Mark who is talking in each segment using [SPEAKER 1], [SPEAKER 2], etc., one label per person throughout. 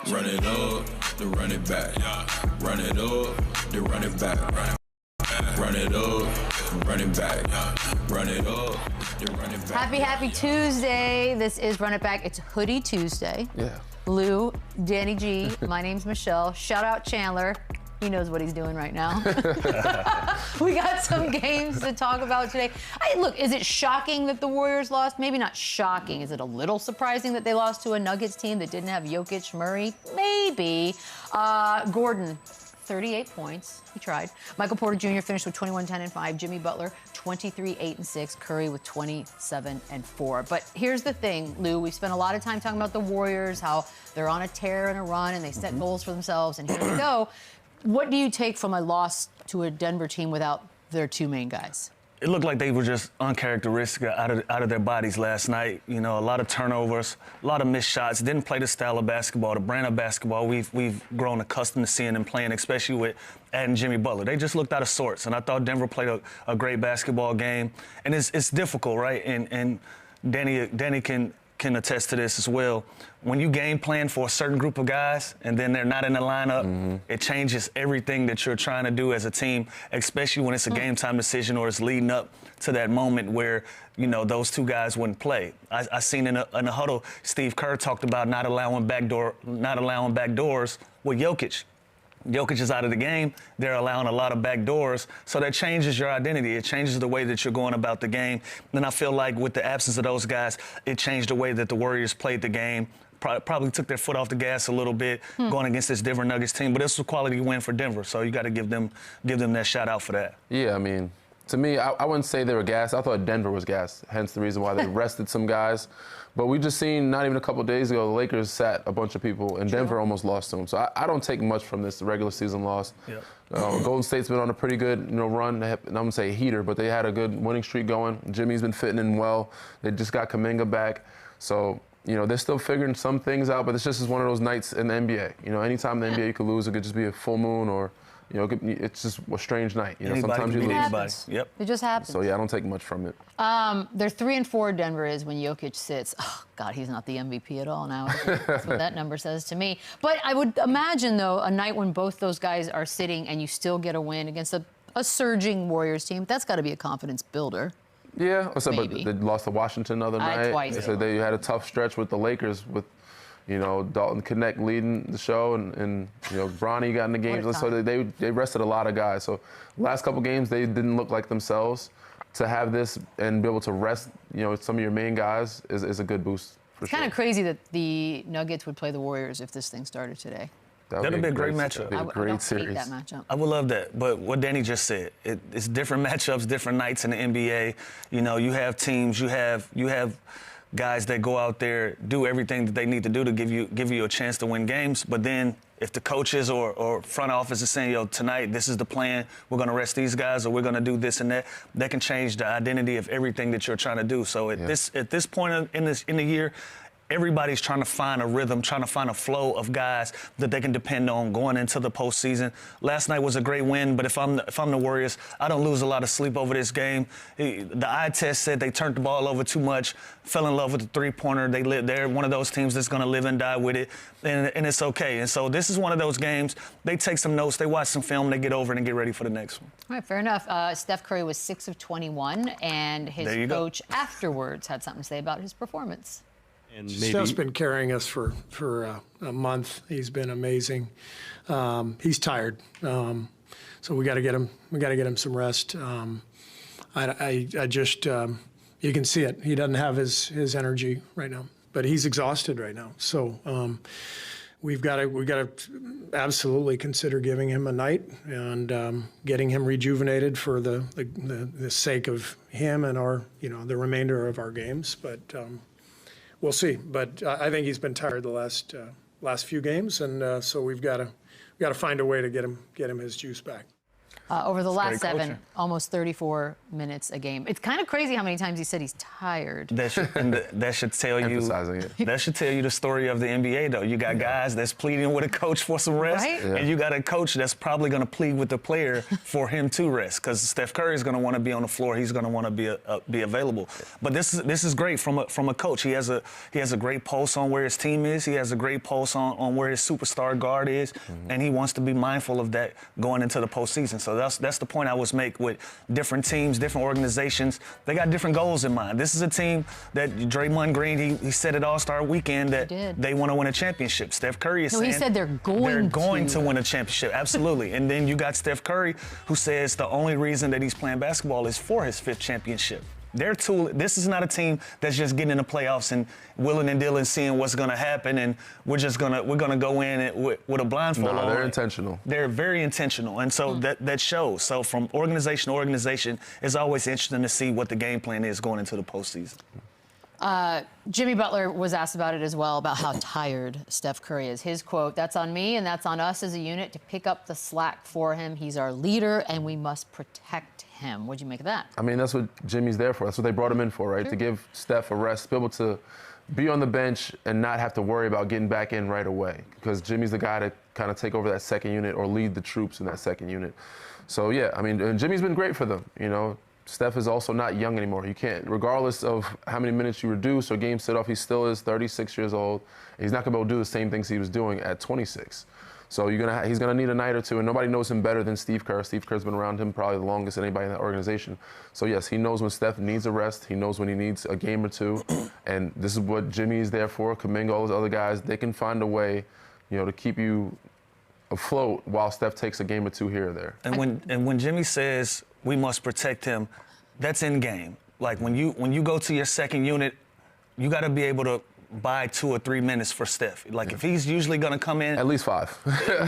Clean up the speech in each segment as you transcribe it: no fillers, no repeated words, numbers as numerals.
[SPEAKER 1] Run it up, then run it back. Run it up, then run it back. Run it up, run it back. Run it up, then run it back.
[SPEAKER 2] Happy Tuesday. This is Run It Back. It's Hoodie Tuesday.
[SPEAKER 3] Yeah.
[SPEAKER 2] Lou, Danny G, my name's Michelle. Shout out Chandler. He knows what he's doing right now. We got some games to talk about today. Look, is it shocking that the Warriors lost? Maybe not shocking. Is it a little surprising that they lost to a Nuggets team that didn't have Jokic, Murray? Maybe. Gordon, 38 points. He tried. Michael Porter Jr. finished with 21, 10, and 5. Jimmy Butler, 23, 8, and 6. Curry with 27 and 4. But here's the thing, Lou. We spent a lot of time talking about the Warriors, how they're on a tear and a run, and they set goals for themselves, and here we go. What do you take from a loss to a Denver team without their two main guys?
[SPEAKER 4] It looked like they were just uncharacteristic out of their bodies last night. You know, a lot of turnovers, a lot of missed shots. Didn't play the style of basketball, the brand of basketball we've grown accustomed to seeing them playing, especially with adding Jimmy Butler. They just looked out of sorts, and I thought Denver played a great basketball game. And it's difficult, right? And Danny can attest to this as well. When you game plan for a certain group of guys and then they're not in the lineup, it changes everything that you're trying to do as a team, especially when it's a game time decision or it's leading up to that moment where, you know, those two guys wouldn't play. I seen in a huddle, Steve Kerr talked about not allowing back doors with Jokic. Jokic is out of the game. They're allowing a lot of back doors. So that changes your identity. It changes the way that you're going about the game. Then I feel like with the absence of those guys, it changed the way that the Warriors played the game. Probably took their foot off the gas a little bit going against this Denver Nuggets team. But this was a quality win for Denver. So you got to give them that shout out for that.
[SPEAKER 3] Yeah, I mean, to me, I wouldn't say they were gassed. I thought Denver was gassed, hence the reason why they rested some guys. But we just seen not even a couple of days ago, the Lakers sat a bunch of people, and Denver almost lost to them. So I don't take much from this regular season loss. Yep. Golden State's been on a pretty good run. I'm going to say heater, but they had a good winning streak going. Jimmy's been fitting in well. They just got Kuminga back. So, you know, they're still figuring some things out, but this just is one of those nights in the NBA. You know, anytime in the NBA you could lose, it could just be a full moon or, you know, it's just a strange night. You know, sometimes you lose.
[SPEAKER 2] Yep. It just happens.
[SPEAKER 3] So, yeah, I don't take much from it.
[SPEAKER 2] They're 3-4, Denver is, when Jokic sits. Oh, God, he's not the MVP at all now. That's what that number says to me. But I would imagine, though, a night when both those guys are sitting and you still get a win against a surging Warriors team, that's got to be a confidence builder.
[SPEAKER 3] Yeah, but they lost to Washington the other night.
[SPEAKER 2] Twice.
[SPEAKER 3] They said they had a tough stretch with the Lakers with, you know, Dalton Connect leading the show, and you know, Bronny got in the game. So they rested a lot of guys. So last couple games, they didn't look like themselves. To have this and be able to rest, you know, some of your main guys is a good boost.
[SPEAKER 2] It's kind of crazy that the Nuggets would play the Warriors if this thing started today.
[SPEAKER 4] That'd be a great matchup.
[SPEAKER 3] That'd be a great series.
[SPEAKER 2] Hate that matchup.
[SPEAKER 4] I would love that. But what Danny just said, it's different matchups, different nights in the NBA. You know, you have teams, you have guys that go out there, do everything that they need to do to give you a chance to win games. But then if the coaches or front office is saying, yo, tonight this is the plan, we're going to rest these guys or we're going to do this and that can change the identity of everything that you're trying to do. So at this point in the year, everybody's trying to find a rhythm, trying to find a flow of guys that they can depend on going into the postseason. Last night was a great win, but if I'm the Warriors, I don't lose a lot of sleep over this game. The eye test said they turned the ball over too much, fell in love with the three-pointer. They're one of those teams that's going to live and die with it, and it's okay. And so this is one of those games. They take some notes, they watch some film, they get over it and get ready for the next one.
[SPEAKER 2] All right, fair enough. Steph Curry was 6 of 21, and his coach afterwards had something to say about his performance.
[SPEAKER 5] And Steph's been carrying us for a month. He's been amazing. He's tired, so we got to get him. We got to get him some rest. I just you can see it. He doesn't have his energy right now, but he's exhausted right now. So we got to absolutely consider giving him a night and getting him rejuvenated for the sake of him and our the remainder of our games. But we'll see, but I think he's been tired the last few games, and so we've got to find a way to get him his juice back.
[SPEAKER 2] over the last
[SPEAKER 4] great
[SPEAKER 2] 7,
[SPEAKER 4] coaching.
[SPEAKER 2] almost 34 minutes a game. It's kind of crazy how many times he said he's tired.
[SPEAKER 4] That should tell you.
[SPEAKER 3] Emphasizing it.
[SPEAKER 4] That should tell you the story of the NBA, though. You got guys that's pleading with a coach for some rest,
[SPEAKER 2] Right? Yeah.
[SPEAKER 4] and you got a coach that's probably going to plead with the player for him to rest, because Steph Curry is going to want to be on the floor. He's going to want to be available. But this is great from a coach. He has a great pulse on where his team is. He has a great pulse on where his superstar guard is, and he wants to be mindful of that going into the postseason. So that's the point I was make with different teams, different organizations. They got different goals in mind. This is a team that Draymond Green, he said at All-Star Weekend that they want to win a championship. Steph Curry is saying
[SPEAKER 2] he said they're going
[SPEAKER 4] to win a championship. Absolutely. And then you got Steph Curry, who says the only reason that he's playing basketball is for his 5th championship. This is not a team that's just getting in the playoffs and willing and dealing, seeing what's going to happen, and we're gonna go in with a blindfold on.
[SPEAKER 3] No, they're intentional.
[SPEAKER 4] They're very intentional, and so that shows. So from organization to organization, it's always interesting to see what the game plan is going into the postseason.
[SPEAKER 2] Jimmy Butler was asked about it as well, about how tired Steph Curry is. His quote, "That's on me and that's on us as a unit to pick up the slack for him. He's our leader and we must protect him." What'd you make of that?
[SPEAKER 3] I mean, that's what Jimmy's there for. That's what they brought him in for, right?
[SPEAKER 2] Sure.
[SPEAKER 3] To give Steph a rest, be able to be on the bench and not have to worry about getting back in right away, because Jimmy's the guy to kind of take over that second unit or lead the troops in that second unit. So, yeah, I mean, and Jimmy's been great for them, you know. Steph is also not young anymore. You can't, regardless of how many minutes you reduce or games sit off, he still is 36 years old. He's not going to be able to do the same things he was doing at 26. So he's going to need a night or two, and nobody knows him better than Steve Kerr. Steve Kerr's been around him probably the longest of anybody in that organization. So, yes, he knows when Steph needs a rest. He knows when he needs a game or two. And this is what Jimmy is there for. Kuminga, all those other guys, they can find a way, you know, to keep you afloat while Steph takes a game or two here or there.
[SPEAKER 4] And when Jimmy says we must protect him, that's in game. Like when you go to your second unit, you got to be able to buy 2 or 3 minutes for Steph. Like if he's usually going to come in,
[SPEAKER 3] at least 5.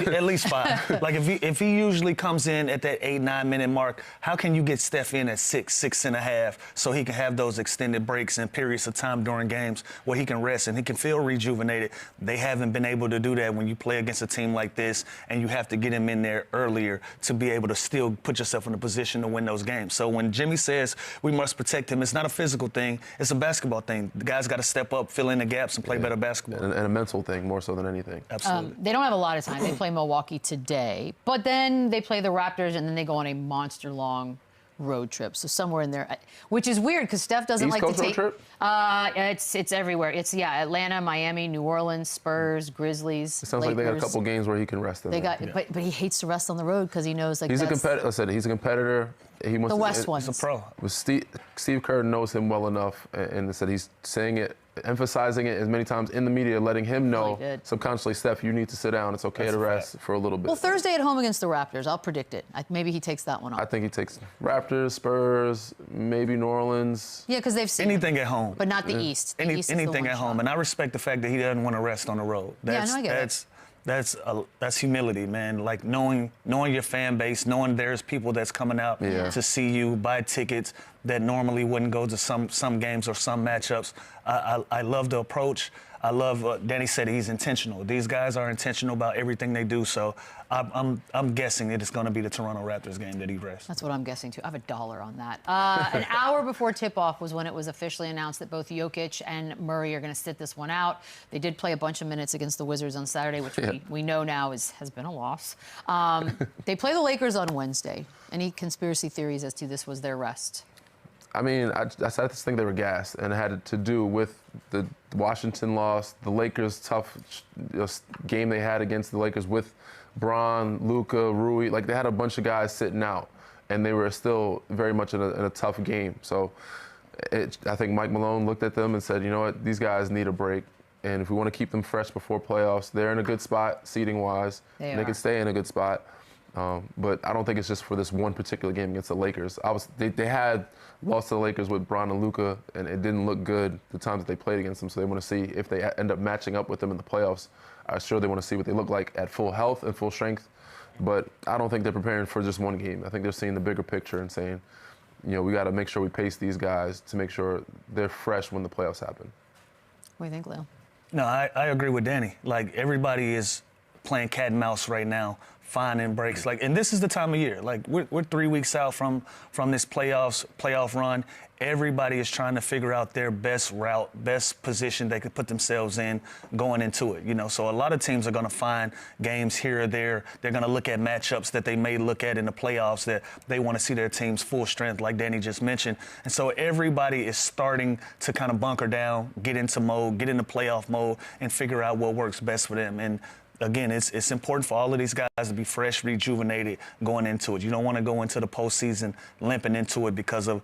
[SPEAKER 4] at least 5. Like if he usually comes in at that 8-9 minute mark, how can you get Steph in at 6.5, so he can have those extended breaks and periods of time during games where he can rest and he can feel rejuvenated? They haven't been able to do that when you play against a team like this, and you have to get him in there earlier to be able to still put yourself in a position to win those games. So when Jimmy says we must protect him, it's not a physical thing, it's a basketball thing. The guys got to step up, fill in the gaps, and play better basketball.
[SPEAKER 3] And a mental thing more so than anything.
[SPEAKER 4] Absolutely.
[SPEAKER 2] They don't have a lot of time. They play Milwaukee today, but then they play the Raptors, and then they go on a monster-long road trip. So somewhere in there, which is weird because Steph doesn't
[SPEAKER 3] East
[SPEAKER 2] like
[SPEAKER 3] Coast
[SPEAKER 2] to take.
[SPEAKER 3] road trip?
[SPEAKER 2] It's everywhere. It's Atlanta, Miami, New Orleans, Spurs, Grizzlies.
[SPEAKER 3] It sounds like they got a couple games where he can rest in.
[SPEAKER 2] They got, but he hates to rest on the road because he knows like
[SPEAKER 3] he's a competitor. I said he's a competitor. He wants
[SPEAKER 2] the West ones.
[SPEAKER 4] He's a pro.
[SPEAKER 3] Steve Kerr knows him well enough, and said he's saying it, emphasizing it as many times in the media, letting him know subconsciously, Steph, you need to sit down. It's okay to rest for a little bit.
[SPEAKER 2] Well, Thursday at home against the Raptors, I'll predict it. Maybe he takes that one off.
[SPEAKER 3] I think he takes Raptors, Spurs, maybe New Orleans.
[SPEAKER 2] Yeah, because they've seen
[SPEAKER 4] anything at home,
[SPEAKER 2] but not the East. The East is the
[SPEAKER 4] anything
[SPEAKER 2] one
[SPEAKER 4] at home,
[SPEAKER 2] shot.
[SPEAKER 4] and I respect the fact that he doesn't want to rest on the road.
[SPEAKER 2] I get it.
[SPEAKER 4] That's humility, man. Like knowing your fan base, knowing there's people that's coming out to see you, buy tickets that normally wouldn't go to some games or some matchups. I love the approach. I love, Danny said he's intentional. These guys are intentional about everything they do. So I'm guessing that it's going to be the Toronto Raptors game that he rests.
[SPEAKER 2] That's what I'm guessing too. I have $1 on that. An hour before tip-off was when it was officially announced that both Jokic and Murray are going to sit this one out. They did play a bunch of minutes against the Wizards on Saturday, which we know now has been a loss. They play the Lakers on Wednesday. Any conspiracy theories as to this was their rest?
[SPEAKER 3] I mean, I just think they were gassed, and it had to do with the Washington loss, the Lakers' tough game they had against the Lakers with Bron, Luka, Rui. Like, they had a bunch of guys sitting out, and they were still very much in a tough game. So I think Mike Malone looked at them and said, you know what, these guys need a break. And if we want to keep them fresh before playoffs, they're in a good spot seeding-wise. They can stay in a good spot. But I don't think it's just for this one particular game against the Lakers. They had lost to the Lakers with Bron and Luka, and it didn't look good the times that they played against them. So they want to see if they end up matching up with them in the playoffs. I'm sure they want to see what they look like at full health and full strength. But I don't think they're preparing for just one game. I think they're seeing the bigger picture and saying, you know, we got to make sure we pace these guys to make sure they're fresh when the playoffs happen.
[SPEAKER 2] What do you think, Leo?
[SPEAKER 4] No, I agree with Danny. Like, everybody is playing cat and mouse right now, finding breaks. Like, and this is the time of year. Like, we're 3 weeks out from this playoff run. Everybody is trying to figure out their best route, best position they could put themselves in going into it. You know, so a lot of teams are going to find games here or there. They're going to look at matchups that they may look at in the playoffs that they want to see their team's full strength, like Danny just mentioned. And so everybody is starting to kind of bunker down, get into mode, get into playoff mode, and figure out what works best for them. And again, it's important for all of these guys to be fresh, rejuvenated going into it. You don't want to go into the postseason limping into it because of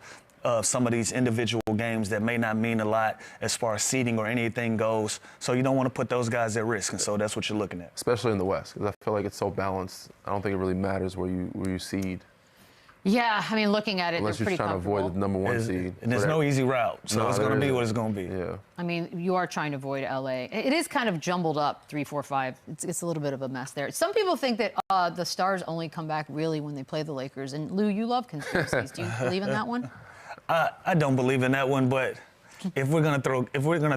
[SPEAKER 4] some of these individual games that may not mean a lot as far as seeding or anything goes. So you don't want to put those guys at risk, and so that's what you're looking at.
[SPEAKER 3] Especially in the West, because I feel like it's so balanced. I don't think it really matters where you seed.
[SPEAKER 2] Yeah, I mean, looking at it,
[SPEAKER 3] Unless
[SPEAKER 2] they're
[SPEAKER 3] you're
[SPEAKER 2] pretty
[SPEAKER 3] trying to avoid the number one seed.
[SPEAKER 4] And there's no easy route, so it's going to be what it's going to be.
[SPEAKER 3] Yeah.
[SPEAKER 2] I mean, you are trying to avoid LA. It is kind of jumbled up, 3, 4, 5. It's a little bit of a mess there. Some people think that the Stars only come back really when they play the Lakers. And Lou, you love conspiracies. Do you believe in that one?
[SPEAKER 4] I don't believe in that one, but if we're gonna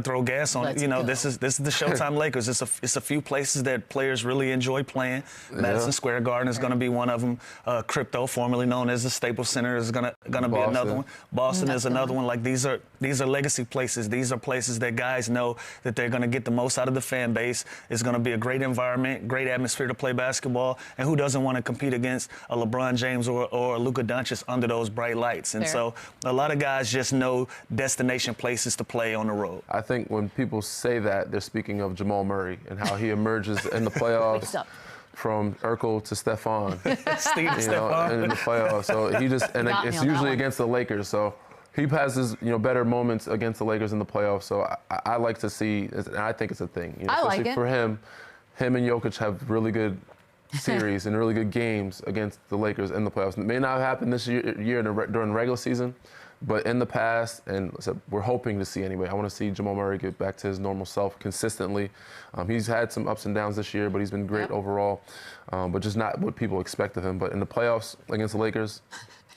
[SPEAKER 4] throw gas on it, you know, this is the Showtime Lakers. It's a few places that players really enjoy playing. Madison Square Garden is going to be one of them. Crypto, formerly known as the Staples Center, is gonna be another one. Boston is another one. Like, these are legacy places. These are places that guys know that they're going to get the most out of the fan base. It's going to be a great environment, great atmosphere to play basketball. And who doesn't want to compete against a LeBron James or a Luka Doncic under those bright lights? And so a lot of guys just know destination places to play on the road.
[SPEAKER 3] I think when people say that, they're speaking of Jamal Murray and how he emerges in the playoffs from Urkel to Stephon. In the playoffs. So he just, and it's usually against the Lakers. So he has his, better moments against the Lakers in the playoffs. So I like to see, and I think it's a thing.
[SPEAKER 2] I like it.
[SPEAKER 3] For him and Jokic have really good series and really good games against the Lakers in the playoffs. It may not happen this year during the regular season, but in the past, and we're hoping to see anyway, I want to see Jamal Murray get back to his normal self consistently. He's had some ups and downs this year, but he's been great overall, but just not what people expect of him. But in the playoffs against the Lakers,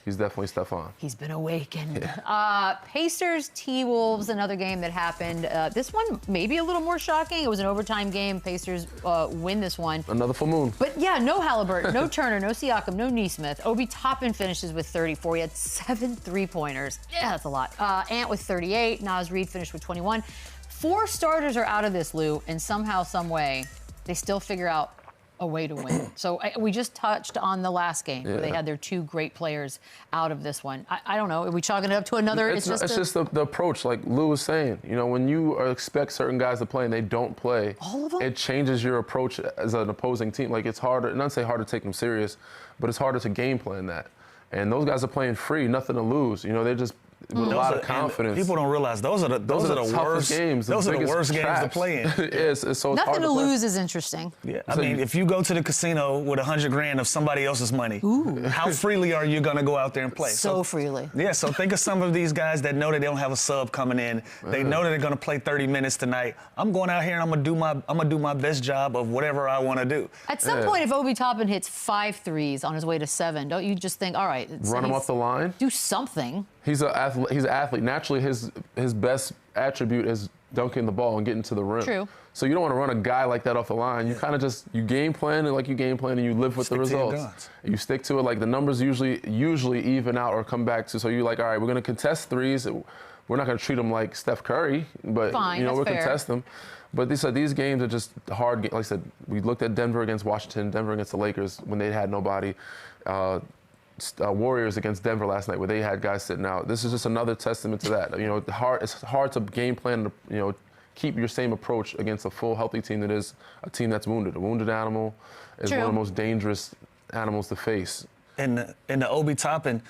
[SPEAKER 3] he's definitely Stephon.
[SPEAKER 2] He's been awakened. Yeah. Pacers, T-Wolves, another game that happened. This one maybe a little more shocking. It was an overtime game. Pacers win this one.
[SPEAKER 3] Another full moon.
[SPEAKER 2] But yeah, no Halliburton, no Turner, no Siakam, no Nesmith. Obi Toppin finishes with 34. He had 7 3-pointers. Yeah, that's a lot. Ant with 38. Naz Reid finished with 21. 4 starters are out of this, Lou, and somehow, some way, they still figure out a way to win. So we just touched on the last game where they had their 2 great players out of this one. I don't know. Are we chalking it up to another?
[SPEAKER 3] It's just the approach, like Lou was saying. When you expect certain guys to play and they don't play,
[SPEAKER 2] all of them?
[SPEAKER 3] It changes your approach as an opposing team. Like, it's harder, not to say hard to take them serious, but it's harder to game plan that. And those guys are playing free, nothing to lose. They're just with a lot of confidence.
[SPEAKER 4] People don't realize those are the worst
[SPEAKER 3] games.
[SPEAKER 4] Those are the worst games to play in.
[SPEAKER 3] So
[SPEAKER 2] nothing to lose is interesting.
[SPEAKER 4] Yeah, I mean, if you go to the casino with $100,000 of somebody else's money, how freely are you going to go out there and play?
[SPEAKER 2] So freely.
[SPEAKER 4] Yeah. So think of some of these guys that know that they don't have a sub coming in. They know that they're going to play 30 minutes tonight. I'm going out here and I'm gonna do my best job of whatever I want to do.
[SPEAKER 2] At some point, if Obi Toppin hits 5 threes on his way to 7, don't you just think, all right,
[SPEAKER 3] run him off the line?
[SPEAKER 2] Do something.
[SPEAKER 3] He's an athlete. Naturally, his best attribute is dunking the ball and getting to the rim.
[SPEAKER 2] True.
[SPEAKER 3] So you don't want to run a guy like that off the line. You kind of you game plan it like you game plan and you live with the results. You stick to it. Like, the numbers usually even out or come back to. So you're like, all right, we're going to contest threes. We're not going to treat them like Steph Curry, but we'll contest them. But these games are just hard. Like I said, we looked at Denver against Washington, Denver against the Lakers when they had nobody. Warriors against Denver last night, where they had guys sitting out. This is just another testament to that. It's hard to game plan. Keep your same approach against a full healthy team that is a team that's wounded. A wounded animal is one of the most dangerous animals to face.
[SPEAKER 4] In the Obi Toppin,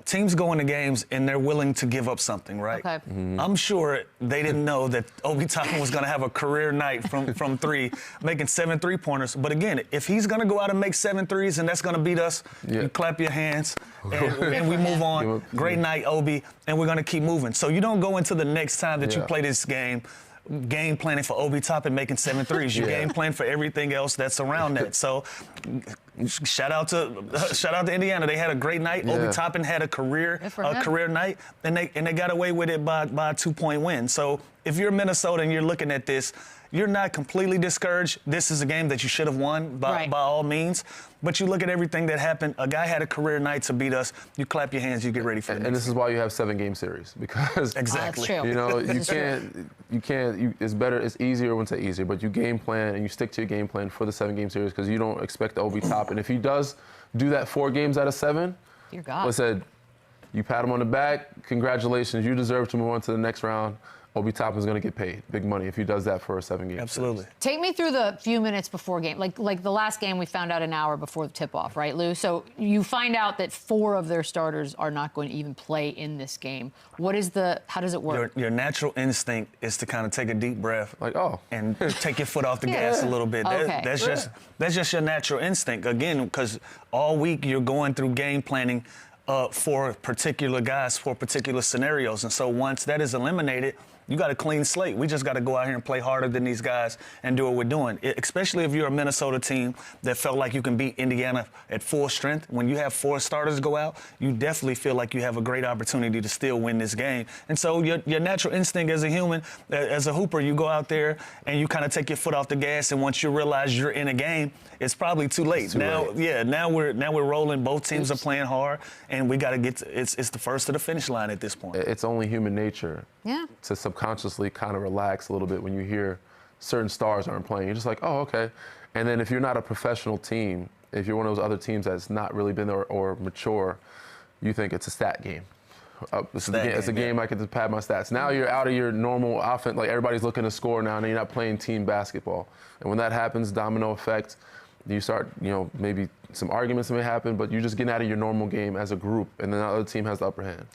[SPEAKER 4] teams go into games and they're willing to give up something, right?
[SPEAKER 2] Okay.
[SPEAKER 4] I'm sure they didn't know that Obi Toppin was going to have a career night from 3, making 7 3-pointers. But again, if he's going to go out and make 7 threes and that's going to beat us, you clap your hands and we move on. Great night, Obi, and we're going to keep moving. So you don't go into the next time that you play this game planning for Obi Toppin making 7 threes. You game plan for everything else that's around that. So shout out to Indiana. They had a great night. Obi Toppin had a career night, and they got away with it by a 2-point win. So if you're Minnesota and you're looking at this, you're not completely discouraged. This is a game that you should have won by all means. But you look at everything that happened. A guy had a career night to beat us. You clap your hands, you get ready for it.
[SPEAKER 3] And this is why you have 7-game series, because
[SPEAKER 4] exactly.
[SPEAKER 2] That's true.
[SPEAKER 3] you know, you can't. It's better. It's easier. I wouldn't say easier, but you game plan and you stick to your game plan for the 7-game series because you don't expect the Obi top. And if he does do that 4 games out of 7,
[SPEAKER 2] dear God.
[SPEAKER 3] I said, you pat him on the back. Congratulations, you deserve to move on to the next round. Obi Toppin's going to get paid big money if he does that for a 7-game.
[SPEAKER 4] Absolutely.
[SPEAKER 3] series.
[SPEAKER 2] Take me through the few minutes before game. Like the last game, we found out an hour before the tip-off, right, Lou? So you find out that 4 of their starters are not going to even play in this game. How does it work?
[SPEAKER 4] Your natural instinct is to kind of take a deep breath,
[SPEAKER 3] Like, oh,
[SPEAKER 4] and take your foot off the gas a little bit.
[SPEAKER 2] Okay.
[SPEAKER 4] That's just your natural instinct. Again, because all week you're going through game planning for particular guys, for particular scenarios. And so once that is eliminated, you got a clean slate. We just got to go out here and play harder than these guys and do what we're doing. Especially if you're a Minnesota team that felt like you can beat Indiana at full strength. When you have 4 starters go out, you definitely feel like you have a great opportunity to still win this game. And so your natural instinct as a human, as a hooper, you go out there and you kind of take your foot off the gas. And once you realize you're in a game, it's probably too late. Now we're rolling. Both teams are playing hard, and we got to get. It's the first to the finish line at this point.
[SPEAKER 3] it's only human nature to subconsciously kind of relax a little bit when you hear certain stars aren't playing. You're just like, oh, okay. And then if you're not a professional team, if you're one of those other teams that's not really been there or mature, you think it's a stat game. It's a game I can just pad my stats. Now you're out of your normal offense. Like, everybody's looking to score now, and you're not playing team basketball. And when that happens, domino effect, you start, maybe some arguments may happen, but you're just getting out of your normal game as a group, and then the other team has the upper hand.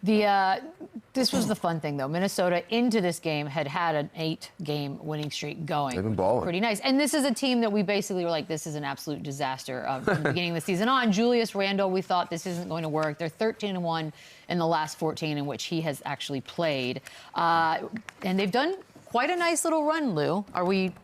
[SPEAKER 2] This was the fun thing, though. Minnesota into this game had an 8-game winning streak going.
[SPEAKER 3] They've been balling.
[SPEAKER 2] Pretty nice. And this is a team that we basically were like, this is an absolute disaster from the beginning of the season on. Julius Randle, we thought this isn't going to work. They're 13-1 in the last 14 in which he has actually played. And they've done quite a nice little run, Lou.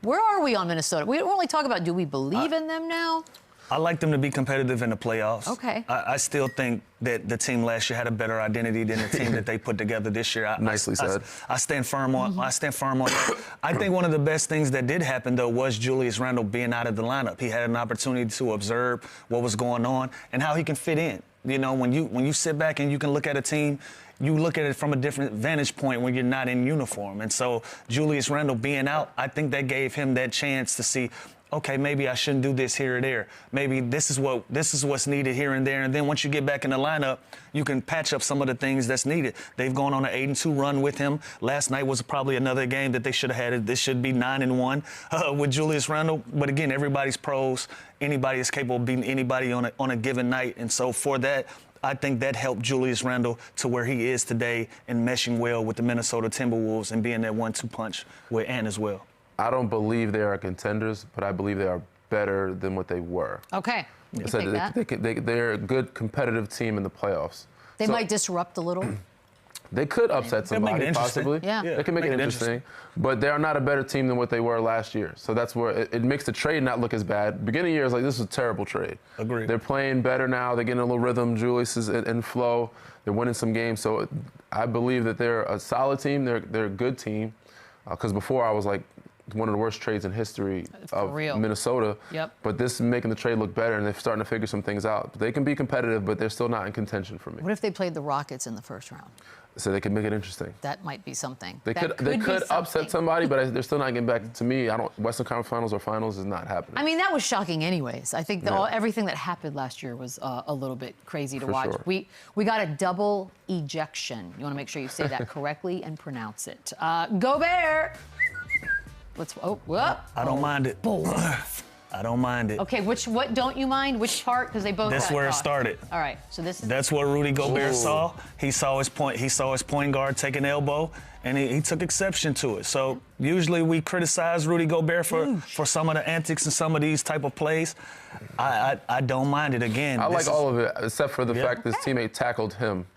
[SPEAKER 2] Where are we on Minnesota? We don't really talk about, do we believe in them now?
[SPEAKER 4] I like them to be competitive in the playoffs.
[SPEAKER 2] Okay.
[SPEAKER 4] I still think that the team last year had a better identity than the team that they put together this year.
[SPEAKER 3] Nicely said.
[SPEAKER 4] I stand firm on. I stand firm on that. I think one of the best things that did happen, though, was Julius Randle being out of the lineup. He had an opportunity to observe what was going on and how he can fit in. When you sit back and you can look at a team, you look at it from a different vantage point when you're not in uniform. And so Julius Randle being out, I think that gave him that chance to see, okay, maybe I shouldn't do this here or there. Maybe this is what's needed here and there. And then once you get back in the lineup, you can patch up some of the things that's needed. They've gone on an 8-2 run with him. Last night was probably another game that they should have had. This should be 9-1 with Julius Randle. But again, everybody's pros. Anybody is capable of beating anybody on a given night. And so for that, I think that helped Julius Randle to where he is today and meshing well with the Minnesota Timberwolves and being that 1-2 punch with Ant as well.
[SPEAKER 3] I don't believe they are contenders, but I believe they are better than what they were.
[SPEAKER 2] Okay.
[SPEAKER 3] They're a good competitive team in the playoffs.
[SPEAKER 2] They might disrupt a little.
[SPEAKER 3] They could upset somebody, possibly.
[SPEAKER 2] Yeah.
[SPEAKER 3] They can make it interesting. But they are not a better team than what they were last year. So that's where it makes the trade not look as bad. Beginning of the year is like, this is a terrible trade.
[SPEAKER 4] Agreed.
[SPEAKER 3] They're playing better now. They're getting a little rhythm. Julius is in flow. They're winning some games. So I believe that they're a solid team. They're a good team. Because before I was like, one of the worst trades in history of Minnesota.
[SPEAKER 2] Yep.
[SPEAKER 3] But this is making the trade look better, and they're starting to figure some things out. They can be competitive, but they're still not in contention for me.
[SPEAKER 2] What if they played the Rockets in the first round?
[SPEAKER 3] So they can make it interesting.
[SPEAKER 2] That might be something.
[SPEAKER 3] They could upset somebody, but they're still not getting back to me. Western Conference Finals or Finals is not happening.
[SPEAKER 2] I mean, that was shocking anyways. I think everything that happened last year was a little bit crazy to watch.
[SPEAKER 3] Sure.
[SPEAKER 2] We got a double ejection. You want to make sure you say that correctly and pronounce it. Gobert!
[SPEAKER 4] I don't mind it. I don't mind it.
[SPEAKER 2] Okay, what don't you mind? Which part? Because they both.
[SPEAKER 4] That's where it started.
[SPEAKER 2] All right, so
[SPEAKER 4] That's what Rudy Gobert saw. He saw his point guard take an elbow, and he took exception to it. So usually we criticize Rudy Gobert for some of the antics and some of these type of plays. I don't mind it. Again,
[SPEAKER 3] I like all of it except for the fact his teammate tackled him.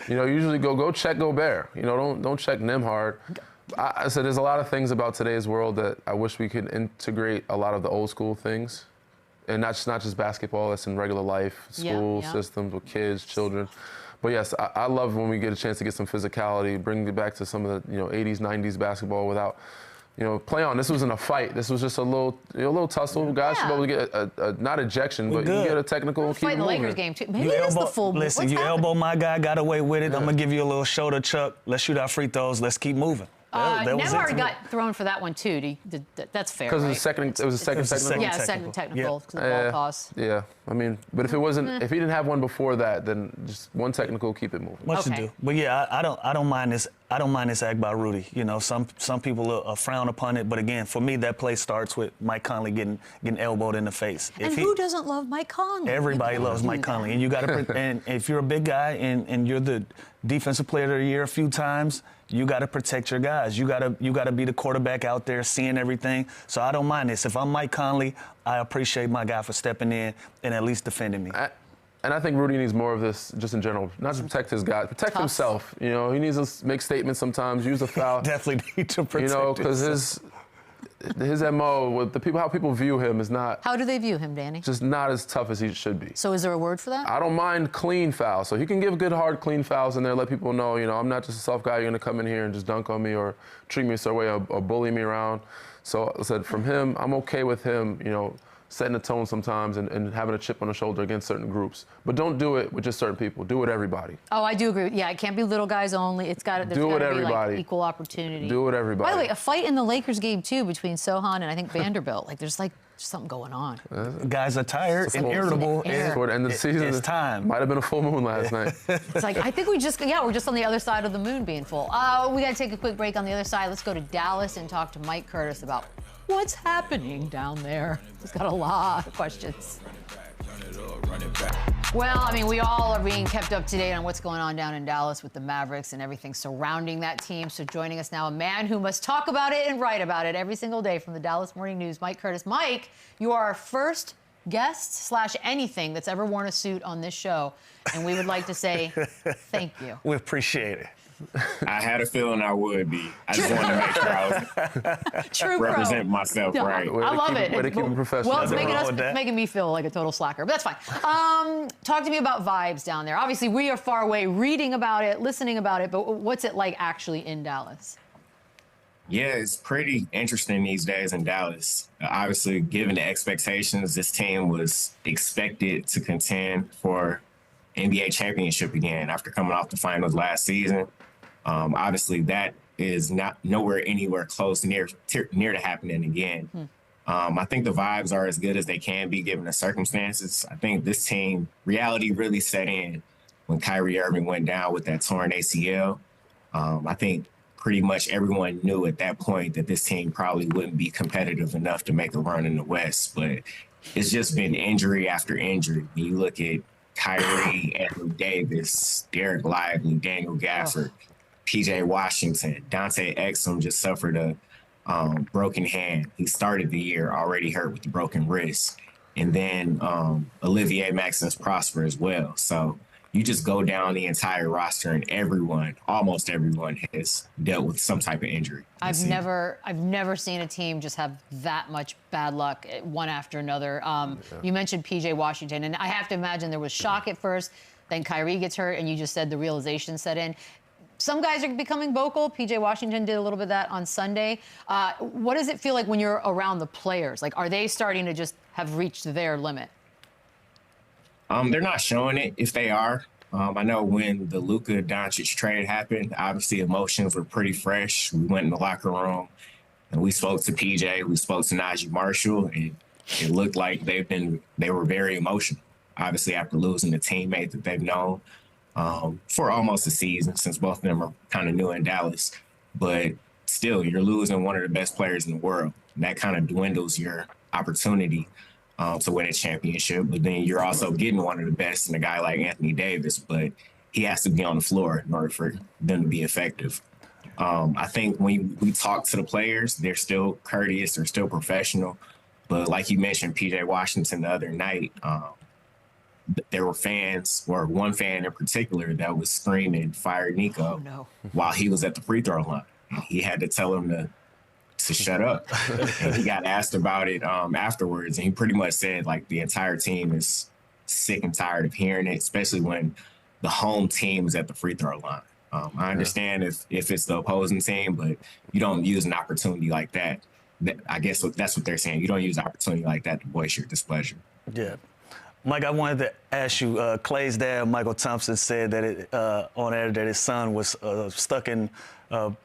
[SPEAKER 3] Usually go check Gobert. Don't check NEMBHARD. I said there's a lot of things about today's world that I wish we could integrate a lot of the old school things, and not just basketball. That's in regular life, school systems with kids, children. But yes, I love when we get a chance to get some physicality, bring it back to some of the 80s, 90s basketball without, play on. This wasn't a fight. This was just a little tussle. Guys should be able to get a not ejection, but you can get a technical.
[SPEAKER 2] Fight in the Lakers game too. Maybe it is the full.
[SPEAKER 4] Listen, you elbow my guy, got away with it. I'm gonna give you a little shoulder chuck. Let's shoot our free throws. Let's keep moving.
[SPEAKER 2] NEMBHARD got thrown for that one too. That's fair.
[SPEAKER 3] Because
[SPEAKER 2] right?
[SPEAKER 3] it was a second technical.
[SPEAKER 2] Yeah, second technical because of ball toss.
[SPEAKER 3] Yeah, I mean, but if it wasn't, if he didn't have one before that, then just one technical, keep it moving.
[SPEAKER 4] What you do? But yeah, I don't mind this. I don't mind this act by Rudy. Some people frown upon it, but again, for me, that play starts with Mike Conley getting elbowed in the face.
[SPEAKER 2] And who doesn't love Mike Conley?
[SPEAKER 4] Everybody loves Mike Conley, and you got to. And if you're a big guy and you're the defensive player of the year a few times, you got to protect your guys. You got to be the quarterback out there seeing everything. So I don't mind this. If I'm Mike Conley, I appreciate my guy for stepping in and at least defending me.
[SPEAKER 3] And I think Rudy needs more of this just in general. Not to protect his guy, protect himself. He needs to make statements sometimes, use a foul.
[SPEAKER 4] Definitely need to protect
[SPEAKER 3] because his MO with how people view him is not.
[SPEAKER 2] How do they view him, Danny?
[SPEAKER 3] Just not as tough as he should be.
[SPEAKER 2] So is there a word for that?
[SPEAKER 3] I don't mind clean fouls. So he can give good, hard, clean fouls in there. Let people know, I'm not just a soft guy. You're gonna come in here and just dunk on me or treat me a certain way or bully me around. So I said from him, I'm okay with him, setting the tone sometimes and having a chip on the shoulder against certain groups. But don't do it with just certain people. Do it everybody.
[SPEAKER 2] Oh, I do agree. Yeah, it can't be little guys only. There's got to be like equal opportunity.
[SPEAKER 3] Do it everybody.
[SPEAKER 2] By the way, a fight in the Lakers game too between Sohan and I think Vanderbilt. There's something going on.
[SPEAKER 4] Guys are tired and irritable.
[SPEAKER 3] Toward the end of the season,
[SPEAKER 4] it's time.
[SPEAKER 3] Might have been a full moon last night.
[SPEAKER 2] It's like, I think we're just on the other side of the moon being full. We got to take a quick break on the other side. Let's go to Dallas and talk to Mike Curtis about what's happening down there. He's got a lot of questions. Well, I mean, we all are being kept up to date on what's going on down in Dallas with the Mavericks and everything surrounding that team. So joining us now, a man who must talk about it and write about it every single day from the Dallas Morning News, Mike Curtis. Mike, you are our first guest / anything that's ever worn a suit on this show. And we would like to say thank you.
[SPEAKER 4] We appreciate it.
[SPEAKER 6] I had a feeling I would be. I just wanted to make sure I was represent myself right.
[SPEAKER 2] I love it.
[SPEAKER 3] Way to keep it professional.
[SPEAKER 2] Well, it's making me feel like a total slacker, but that's fine. Talk to me about vibes down there. Obviously, we are far away reading about it, listening about it, but what's it like actually in Dallas?
[SPEAKER 6] Yeah, it's pretty interesting these days in Dallas. Obviously, given the expectations, this team was expected to contend for NBA championship again after coming off the finals last season. Obviously, that is nowhere anywhere close near to happening again. I think the vibes are as good as they can be given the circumstances. I think this team, reality really set in when Kyrie Irving went down with that torn ACL. I think pretty much everyone knew at that point that this team probably wouldn't be competitive enough to make a run in the West. But it's just been injury after injury. When you look at Kyrie, Anthony Davis, Derek Lively, Daniel Gafford, PJ Washington, Dante Exum just suffered a broken hand. He started the year already hurt with the broken wrist. And then Olivier Maxence Prosper as well. So you just go down the entire roster and almost everyone has dealt with some type of injury.
[SPEAKER 2] I've never seen a team just have that much bad luck one after another. You mentioned PJ Washington, and I have to imagine there was shock at first, then Kyrie gets hurt, and you just said the realization set in. Some guys are becoming vocal. PJ Washington did a little bit of that on Sunday. What does it feel like when you're around the players? Like, are they starting to just have reached their limit?
[SPEAKER 6] They're not showing it if they are. I know when the Luka Doncic trade happened, obviously emotions were pretty fresh. We went in the locker room and we spoke to PJ, we spoke to Najee Marshall, and it looked like they were very emotional. Obviously, after losing a teammate that they've known for almost a season, since both of them are kind of new in Dallas. But still, you're losing one of the best players in the world. And that kind of dwindles your opportunity to win a championship. But then you're also getting one of the best in a guy like Anthony Davis, but he has to be on the floor in order for them to be effective. I think when we talk to the players, they're still courteous, they're still professional. But like you mentioned, PJ Washington the other night, there were fans, or one fan in particular, that was screaming, "Fire Nico," while he was at the free throw line. He had to tell him to shut up. And he got asked about it afterwards, and he pretty much said, like, the entire team is sick and tired of hearing it, especially when the home team is at the free throw line. I understand if it's the opposing team, but you don't use an opportunity like that. I guess that's what they're saying. You don't use an opportunity like that to voice your displeasure.
[SPEAKER 4] Yeah. Mike, I wanted to ask you, Clay's dad, Michael Thompson, said that on air that his son was stuck in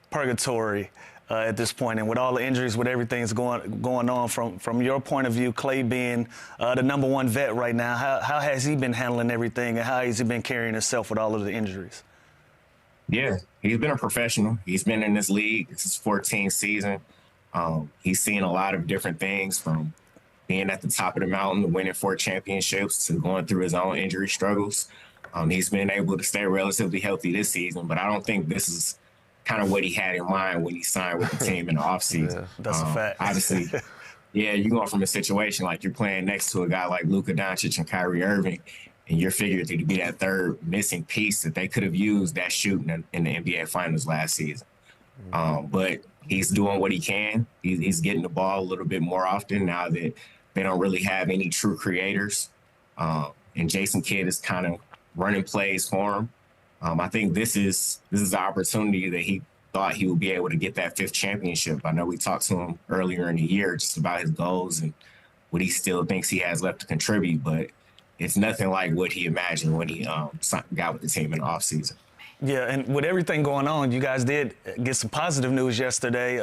[SPEAKER 4] purgatory at this point. And with all the injuries, with everything that's going on, from your point of view, Clay being the #1 vet right now, how has he been handling everything, and how has he been carrying himself with all of the injuries?
[SPEAKER 6] Yeah, he's been a professional. He's been in this league. It's his 14th season. He's seen a lot of different things, from being at the top of the mountain, winning 4 championships, to going through his own injury struggles. He's been able to stay relatively healthy this season, but I don't think this is kind of what he had in mind when he signed with the team in the offseason.
[SPEAKER 4] Yeah, that's a fact.
[SPEAKER 6] Obviously, yeah, you're going from a situation like you're playing next to a guy like Luka Doncic and Kyrie Irving, and you're figured to be that third missing piece that they could have used that shooting in the NBA Finals last season. But he's doing what he can. He's getting the ball a little bit more often now that they don't really have any true creators. And Jason Kidd is kind of running plays for him. I think this is the opportunity that he thought he would be able to get that 5th championship. I know we talked to him earlier in the year just about his goals and what he still thinks he has left to contribute, but it's nothing like what he imagined when he got with the team in the offseason.
[SPEAKER 4] Yeah, and with everything going on, you guys did get some positive news yesterday.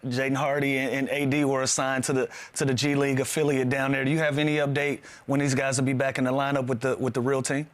[SPEAKER 4] Jaden Hardy and AD were assigned to the G League affiliate down there. Do you have any update when these guys will be back in the lineup with the real team?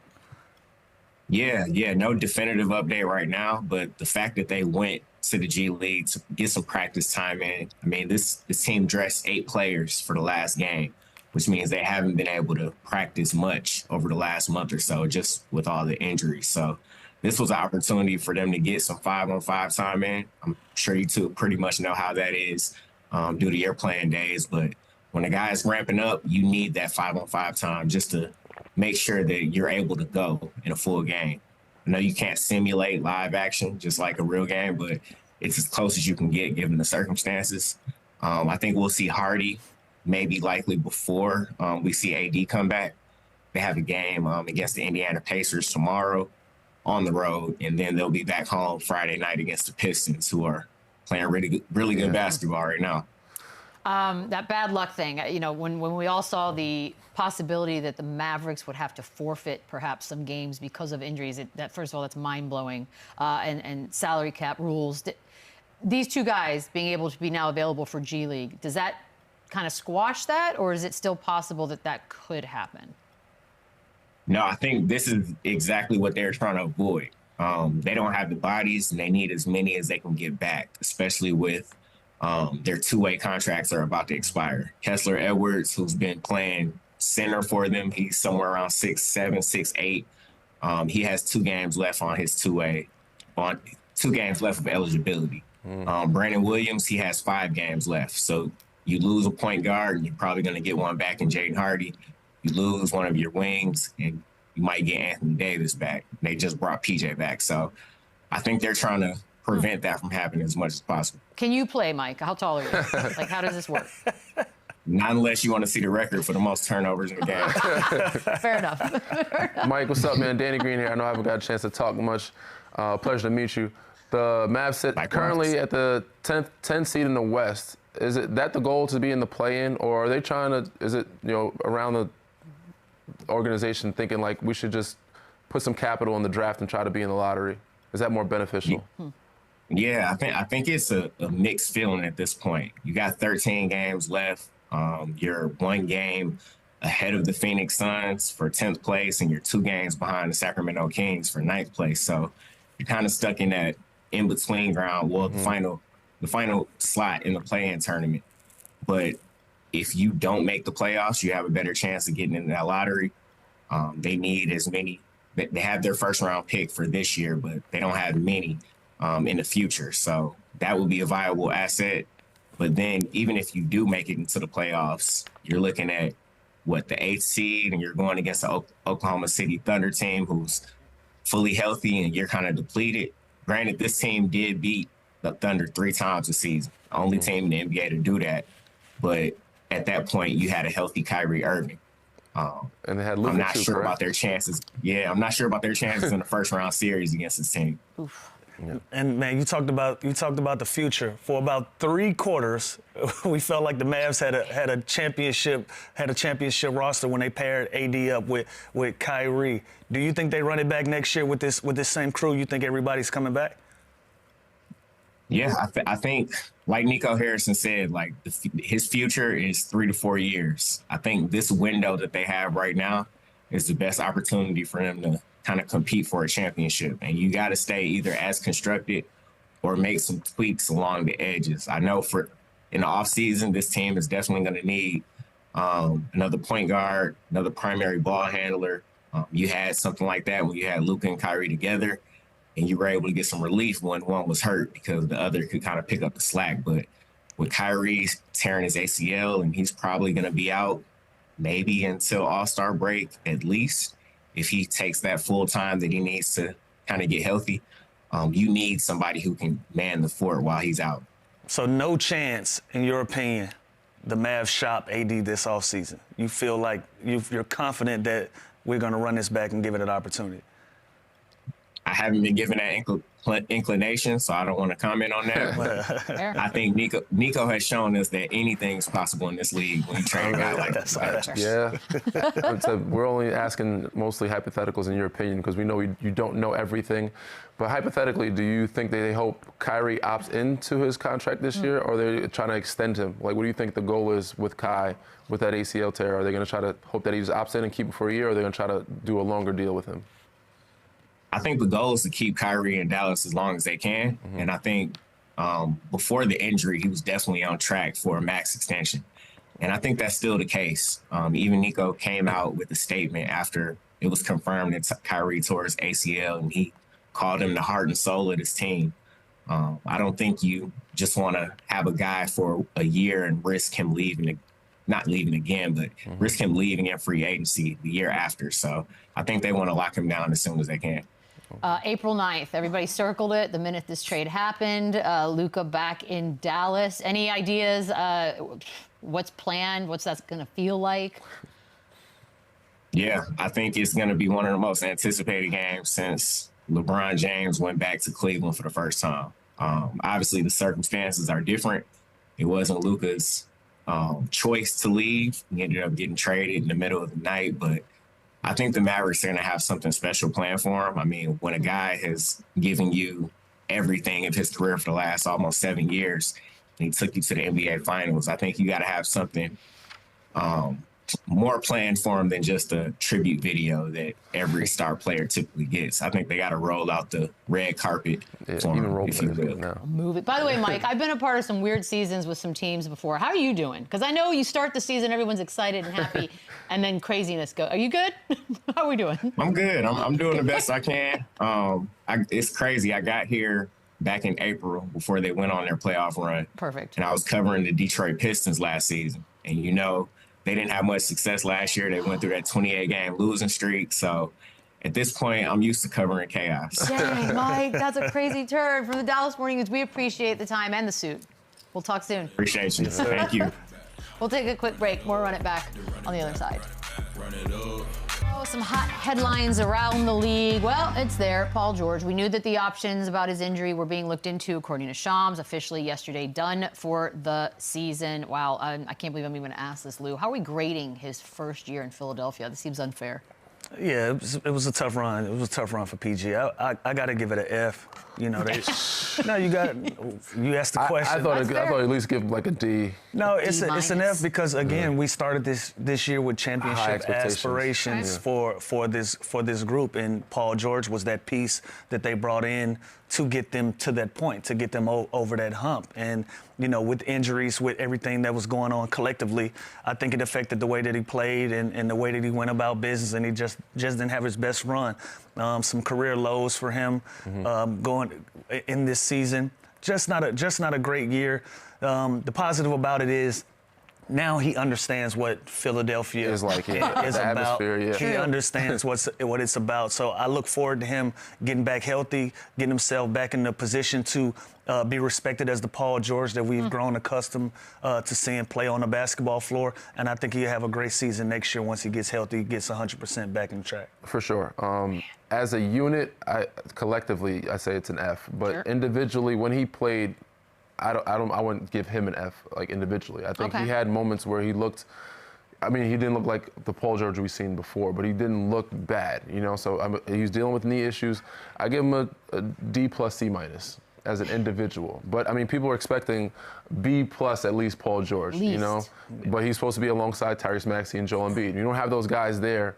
[SPEAKER 6] Yeah, no definitive update right now, but the fact that they went to the G League to get some practice time in, I mean, this team dressed 8 players for the last game, which means they haven't been able to practice much over the last month or so, just with all the injuries. So this was an opportunity for them to get some 5-on-5 time in. I'm sure you two pretty much know how that is due to your playing days, but when a guy is ramping up, you need that 5-on-5 time just to make sure that you're able to go in a full game. I know you can't simulate live action just like a real game, but it's as close as you can get given the circumstances. I think we'll see Hardy maybe likely before we see AD come back. They have a game against the Indiana Pacers tomorrow on the road, and then they'll be back home Friday night against the Pistons, who are playing really good basketball right now.
[SPEAKER 2] That bad luck thing, you know, when we all saw the possibility that the Mavericks would have to forfeit perhaps some games because of injuries, that first of all, that's mind-blowing, and salary cap rules. These 2 guys being able to be now available for G League, does that kind of squash that, or is it still possible that could happen?
[SPEAKER 6] No, I think this is exactly what they're trying to avoid. They don't have the bodies, and they need as many as they can get back, especially with their 2-way contracts are about to expire. Kessler Edwards, who's been playing center for them, he's somewhere around 6'7", 6'8". He has 2 games left on his 2-way, 2 games left of eligibility. Brandon Williams, he has 5 games left. So you lose a point guard, and you're probably going to get one back in Jaden Hardy. You lose one of your wings, and you might get Anthony Davis back. They just brought PJ back. So I think they're trying to prevent that from happening as much as possible.
[SPEAKER 2] Can you play, Mike? How tall are you? Like, how does this work?
[SPEAKER 6] Not unless you want to see the record for the most turnovers in the game.
[SPEAKER 2] Fair enough.
[SPEAKER 3] Mike, what's up, man? Danny Green here. I know I haven't got a chance to talk much. Pleasure to meet you. The Mavs sit currently at the 10th seed in the West. Is it that the goal to be in the play-in, or are they trying to, is it, you know, around the organization thinking like we should just put some capital in the draft and try to be in the lottery? Is that more beneficial?
[SPEAKER 6] Yeah, I think it's a mixed feeling at this point. You got 13 games left. You're 1 game ahead of the Phoenix Suns for 10th place, and you're 2 games behind the Sacramento Kings for 9th place. So you're kind of stuck in that in-between ground, well, the final slot in the play-in tournament. But if you don't make the playoffs, you have a better chance of getting into that lottery. They need as many. They have their first-round pick for this year, but they don't have many in the future. So that would be a viable asset. But then even if you do make it into the playoffs, you're looking at, what, the 8th seed, and you're going against the Oklahoma City Thunder team who's fully healthy, and you're kind of depleted. Granted, this team did beat the Thunder 3 times this season. The only team in the NBA to do that. But at that point, you had a healthy Kyrie Irving.
[SPEAKER 3] And they had Luka
[SPEAKER 6] I'm not
[SPEAKER 3] too,
[SPEAKER 6] sure
[SPEAKER 3] correct?
[SPEAKER 6] about their chances. Yeah, I'm not sure about their chances in the first round series against this team.
[SPEAKER 2] Oof.
[SPEAKER 4] Yeah. And man, you talked about the future. For about 3 quarters, we felt like the Mavs had a championship roster when they paired AD up with Kyrie. Do you think they run it back next year with this same crew? You think everybody's coming back?
[SPEAKER 6] Yeah, I think, like Nico Harrison said, like his future is 3 to 4 years. I think this window that they have right now is the best opportunity for them to kind of compete for a championship. And you got to stay either as constructed or make some tweaks along the edges. I know in the offseason, this team is definitely going to need another point guard, another primary ball handler. You had something like that when you had Luka and Kyrie together, and you were able to get some relief when one was hurt because the other could kind of pick up the slack. But with Kyrie tearing his ACL, and he's probably going to be out maybe until All-Star break at least, if he takes that full time that he needs to kind of get healthy, you need somebody who can man the fort while he's out.
[SPEAKER 4] So no chance, in your opinion, the Mavs shop AD this offseason? You feel like you're confident that we're going to run this back and give it an opportunity?
[SPEAKER 6] I haven't been given that inclination, so I don't want to comment on that. I think Nico has shown us that anything's possible in this league when you train a guy like that.
[SPEAKER 3] Yeah. We're only asking mostly hypotheticals in your opinion because we know you don't know everything. But hypothetically, do you think they hope Kyrie opts into his contract this year, or are they trying to extend him? Like, what do you think the goal is with Kai with that ACL tear? Are they going to try to hope that he just opts in and keep it for a year, or are they going to try to do a longer deal with him?
[SPEAKER 6] I think the goal is to keep Kyrie in Dallas as long as they can. And I think before the injury, he was definitely on track for a max extension. And I think that's still the case. Even Nico came out with a statement after it was confirmed that Kyrie tore his ACL, and he called him the heart and soul of this team. I don't think you just want to have a guy for a year and risk him not leaving again, but risk him leaving in free agency the year after. So I think they want to lock him down as soon as they can.
[SPEAKER 2] April 9th, everybody circled it the minute this trade happened. Luka back in Dallas. Any ideas? What's planned? What's that going to feel like?
[SPEAKER 6] Yeah, I think it's going to be one of the most anticipated games since LeBron James went back to Cleveland for the first time. Obviously, the circumstances are different. It wasn't Luka's choice to leave. He ended up getting traded in the middle of the night, but I think the Mavericks are going to have something special planned for him. I mean, when a guy has given you everything of his career for the last almost 7 years, and he took you to the NBA Finals, I think you got to have something more planned for him than just a tribute video that every star player typically gets. I think they got to roll out the red carpet for him, if you will.
[SPEAKER 2] Move it. By the way, Mike, I've been a part of some weird seasons with some teams before. How are you doing? Because I know you start the season, everyone's excited and happy, and then craziness goes. Are you good? How are we doing?
[SPEAKER 6] I'm good. I'm doing the best I can. It's crazy. I got here back in April before they went on their playoff run.
[SPEAKER 2] Perfect.
[SPEAKER 6] And I was covering the Detroit Pistons last season. And, you know, they didn't have much success last year. They went through that 28-game losing streak. So at this point, I'm used to covering chaos.
[SPEAKER 2] Dang, Mike, that's a crazy turn. From the Dallas Morning News, we appreciate the time and the suit. We'll talk soon.
[SPEAKER 6] Appreciate you. Thank you.
[SPEAKER 2] We'll take a quick break. More Run It Back on the other side. Oh, some hot headlines around the league. Well, it's there, Paul George. We knew that the options about his injury were being looked into, according to Shams, officially yesterday done for the season. Wow, I can't believe I'm even going to ask this, Lou. How are we grading his first year in Philadelphia? This seems unfair.
[SPEAKER 4] Yeah, it was a tough run. It was a tough run for PG. I got to give it an F. You know, you asked the question.
[SPEAKER 3] I thought at least give him like a D.
[SPEAKER 4] No, it's an F because again we started this year with championship aspirations for this group, and Paul George was that piece that they brought in to get them to that point, to get them over that hump. And you know, with injuries, with everything that was going on collectively, I think it affected the way that he played and the way that he went about business, and he just didn't have his best run. Some career lows for him going in this season. Just not a great year. The positive about it is now he understands what Philadelphia
[SPEAKER 3] Is like,
[SPEAKER 4] is
[SPEAKER 3] the
[SPEAKER 4] about.
[SPEAKER 3] atmosphere, yeah.
[SPEAKER 4] He understands what it's about. So I look forward to him getting back healthy, getting himself back in the position to be respected as the Paul George that we've grown accustomed to seeing play on the basketball floor. And I think he'll have a great season next year once he gets healthy, gets 100% back in the track.
[SPEAKER 3] For sure. As a unit, collectively, I say it's an F. But individually, when he played, I wouldn't give him an F, like, individually. I think he had moments where he looked, I mean, he didn't look like the Paul George we've seen before, but he didn't look bad, you know? So he's dealing with knee issues. I give him a D plus, C minus as an individual. But, I mean, people are expecting B plus at least Paul George, you know? But he's supposed to be alongside Tyrese Maxey and Joel Embiid. You don't have those guys there.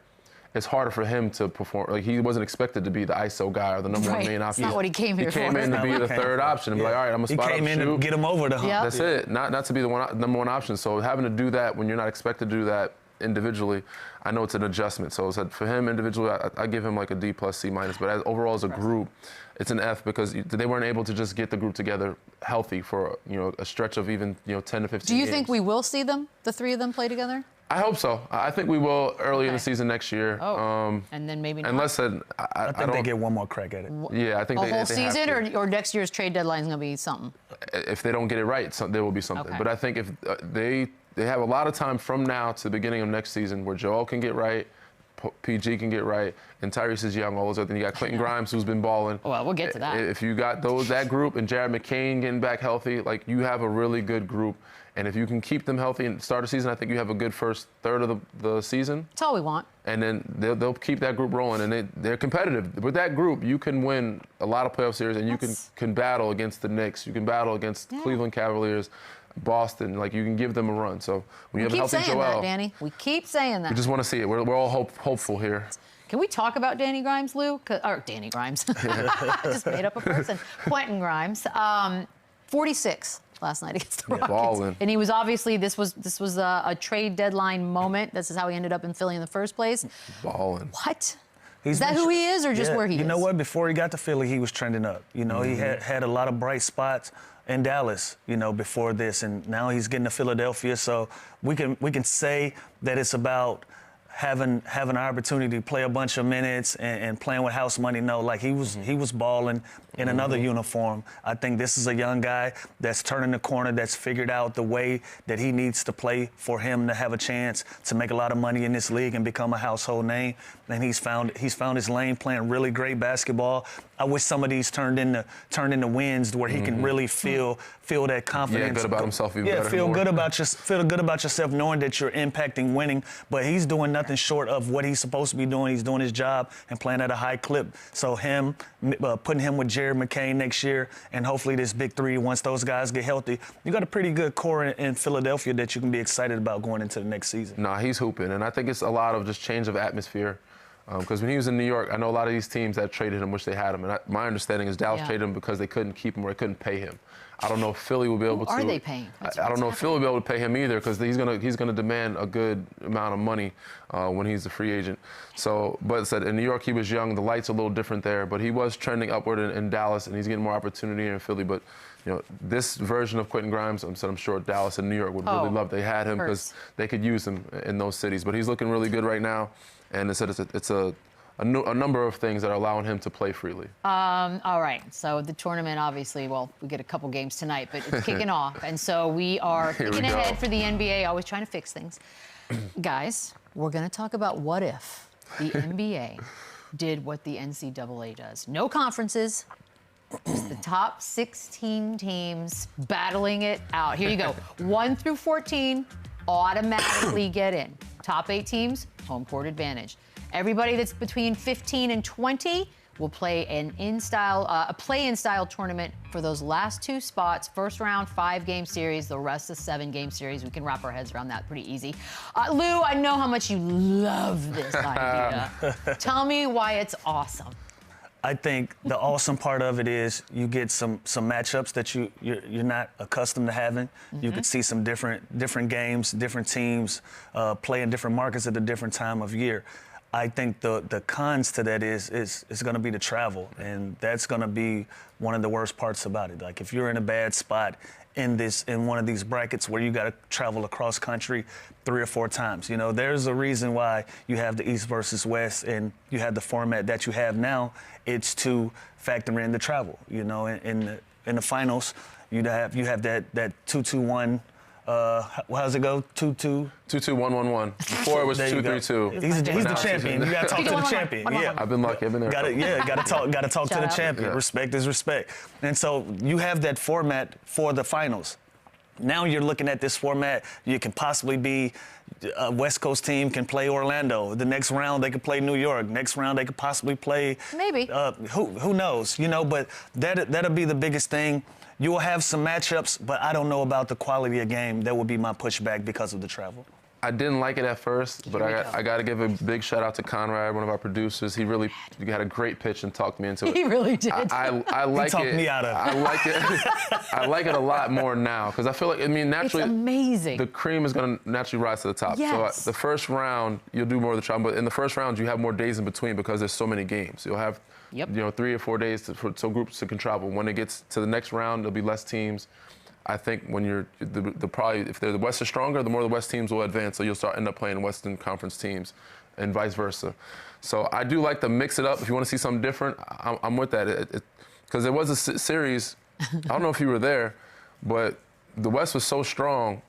[SPEAKER 3] It's harder for him to perform. Like, he wasn't expected to be the ISO guy or the number one main option.
[SPEAKER 2] That's not what he came here for.
[SPEAKER 3] He came in to be the third option and be like, all right, I'm going to spot up,
[SPEAKER 4] He came in to get him over the hump.
[SPEAKER 2] Yeah.
[SPEAKER 3] That's it. Not to be the number one option. So having to do that when you're not expected to do that individually, I know it's an adjustment. So for him individually, I give him like a D plus, C minus. But overall as a group, it's an F because they weren't able to just get the group together healthy for, you know, a stretch of even, you know, 10 to 15
[SPEAKER 2] Do you
[SPEAKER 3] games.
[SPEAKER 2] think we will see them, the three of them, play together?
[SPEAKER 3] I hope so. I think we will early in the season next year.
[SPEAKER 2] Oh, and then maybe not.
[SPEAKER 3] Unless
[SPEAKER 4] I think they get one more crack at it.
[SPEAKER 3] Yeah, I think
[SPEAKER 2] a
[SPEAKER 3] they
[SPEAKER 2] whole
[SPEAKER 3] have
[SPEAKER 2] season,
[SPEAKER 3] to.
[SPEAKER 2] or next year's trade deadline is going to be something?
[SPEAKER 3] If they don't get it right, there will be something.
[SPEAKER 2] Okay.
[SPEAKER 3] But I think if they have a lot of time from now to the beginning of next season where Joel can get right, PG can get right, and Tyrese is young, all those other things. You got Quentin Grimes, who's been balling.
[SPEAKER 2] Well, we'll get to that.
[SPEAKER 3] If you got that group and Jared McCain getting back healthy, like, you have a really good group. And if you can keep them healthy and start the season, I think you have a good first third of the season.
[SPEAKER 2] That's all we want.
[SPEAKER 3] And then they'll keep that group rolling, and they're competitive. With that group, you can win a lot of playoff series, and you can battle against the Knicks. You can battle against Cleveland Cavaliers, Boston. Like, you can give them a run. So when you have a healthy Joel,
[SPEAKER 2] that, Danny. We keep saying that.
[SPEAKER 3] We just want to see it. We're all hopeful here.
[SPEAKER 2] Can we talk about Danny Grimes, Lou? Or Danny Grimes. I just made up a person. Quentin Grimes. 46 last night against the Rockets.
[SPEAKER 3] Ballin'.
[SPEAKER 2] And he was obviously, this was a trade deadline moment. This is how he ended up in Philly in the first place.
[SPEAKER 3] Balling.
[SPEAKER 2] What? Is that who he is, or just where he is?
[SPEAKER 4] You know what? Before he got to Philly, he was trending up. You know, he had a lot of bright spots in Dallas, you know, before this, and now he's getting to Philadelphia. So we can say that it's about having an opportunity to play a bunch of minutes and playing with house money. No, like, he was balling in another uniform. I think this is a young guy that's turning the corner, that's figured out the way that he needs to play for him to have a chance to make a lot of money in this league and become a household name. And he's found his lane, playing really great basketball. I wish some of these turned into wins where he can really feel that confidence.
[SPEAKER 3] Yeah, good about himself even better.
[SPEAKER 4] Feel good about yourself knowing that you're impacting winning. But he's doing nothing short of what he's supposed to be doing. He's doing his job and playing at a high clip. So putting him with Jared McCain next year, and hopefully this big three, once those guys get healthy, you got a pretty good core in Philadelphia that you can be excited about going into the next season.
[SPEAKER 3] Nah, he's hooping, and I think it's a lot of just change of atmosphere. Because when he was in New York, I know a lot of these teams that traded him wish they had him. And my understanding is Dallas traded him because they couldn't keep him or they couldn't pay him. I don't know if Philly will be able to.
[SPEAKER 2] Are they paying?
[SPEAKER 3] I don't know if Philly will be able to pay him either, because he's gonna demand a good amount of money when he's a free agent. So, but said in New York he was young. The lights are a little different there, but he was trending upward in Dallas, and he's getting more opportunity here in Philly. But you know, this version of Quentin Grimes, I'm sure Dallas and New York would really love they had him, because they could use him in those cities. But he's looking really good right now, and it's a number of things that are allowing him to play freely.
[SPEAKER 2] All right, so the tournament, obviously, well, we get a couple games tonight, but it's kicking off. And so we are thinking ahead for the NBA, always trying to fix things. Guys, we're going to talk about what if the NBA did what the NCAA does. No conferences, just the top 16 teams battling it out. Here you go. 1 through 14 automatically get in. Top 8 teams, home court advantage. Everybody that's between 15 and 20 will play a play-in style tournament for those last 2 spots. First round, 5-game series. The rest, a 7-game series. We can wrap our heads around that pretty easy. Lou, I know how much you love this idea. Tell me why it's awesome.
[SPEAKER 4] I think the awesome part of it is you get some matchups that you're not accustomed to having. You could see some different games, different teams play in different markets at a different time of year. I think the cons to that is going to be the travel, and that's going to be one of the worst parts about it. Like, if you're in a bad spot in one of these brackets where you got to travel across country 3 or 4 times. You know, there's a reason why you have the East versus West and you have the format that you have now. It's to factor in the travel. You know, in the finals, you have that 2-2-1. How does it go? 2-2.
[SPEAKER 3] 2-2-1-1-1. Before it was 2-3-2.
[SPEAKER 4] He's the champion. You got to talk to the champion. Yeah,
[SPEAKER 3] I've been lucky. I've been there.
[SPEAKER 4] Got to talk to the champion.
[SPEAKER 3] Yeah.
[SPEAKER 4] Respect is respect. And so you have that format for the finals. Now you're looking at this format. You can possibly be a West Coast team can play Orlando. The next round they could play New York. Next round they could possibly play
[SPEAKER 2] maybe.
[SPEAKER 4] Who knows? You know, but that'll be the biggest thing. You will have some matchups, but I don't know about the quality of game. That would be my pushback because of the travel. I
[SPEAKER 3] didn't like it at first, but I got to give a big shout out to Conrad, one of our producers. He really had a great pitch and talked me into it.
[SPEAKER 2] He really did.
[SPEAKER 3] I like it.
[SPEAKER 4] He talked me out of it.
[SPEAKER 3] I like it. I like it a lot more now because I feel like, I mean, naturally,
[SPEAKER 2] it's amazing.
[SPEAKER 3] The cream is going to naturally rise to the top.
[SPEAKER 2] Yes.
[SPEAKER 3] So the first round, you'll do more of the travel, but in the first round, you have more days in between because there's so many games. You'll have, 3 or 4 days so groups can travel. When it gets to the next round, there'll be less teams. I think when you're probably if the West is stronger, the more the West teams will advance. So you'll end up playing Western Conference teams, and vice versa. So I do like to mix it up. If you want to see something different, I'm with that. Because there was a series. I don't know if you were there, but the West was so strong.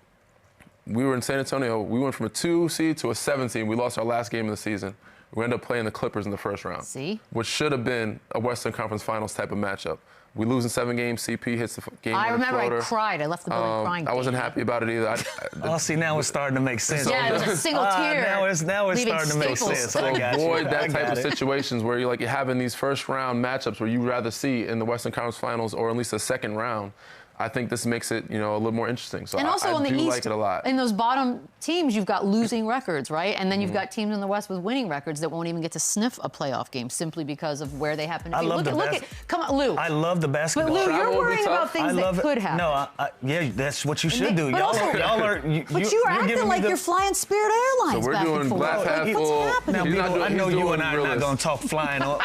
[SPEAKER 3] We were in San Antonio. We went from a 2 seed to a 7 seed. We lost our last game of the season. We ended up playing the Clippers in the first round.
[SPEAKER 2] See?
[SPEAKER 3] Which should have been a Western Conference Finals type of matchup. We lose in 7 games. CP hits the game.
[SPEAKER 2] I remember I cried. I left the building crying.
[SPEAKER 3] I wasn't happy about it either.
[SPEAKER 4] See, now it's starting to make sense.
[SPEAKER 2] Yeah, it was a single tear.
[SPEAKER 4] Now it's starting to make sense.
[SPEAKER 3] So avoid that type of situations where you're having these first round matchups where you rather see in the Western Conference Finals or at least a second round. I think this makes it, a little more interesting. So
[SPEAKER 2] and also
[SPEAKER 3] I
[SPEAKER 2] on the
[SPEAKER 3] do
[SPEAKER 2] East,
[SPEAKER 3] like it a lot.
[SPEAKER 2] In those bottom teams, you've got losing records, right? And then you've got teams in the West with winning records that won't even get to sniff a playoff game simply because of where they happen to be. Look at, come on, Lou.
[SPEAKER 4] I love the basketball.
[SPEAKER 2] But Lou, you're worrying about things that could happen.
[SPEAKER 4] No, yeah, that's what you should do. Y'all are.
[SPEAKER 2] But you're acting like you're flying Spirit Airlines.
[SPEAKER 3] So we're doing glass half full.
[SPEAKER 2] What's happening?
[SPEAKER 4] Now, I know you and I are not going to talk flying on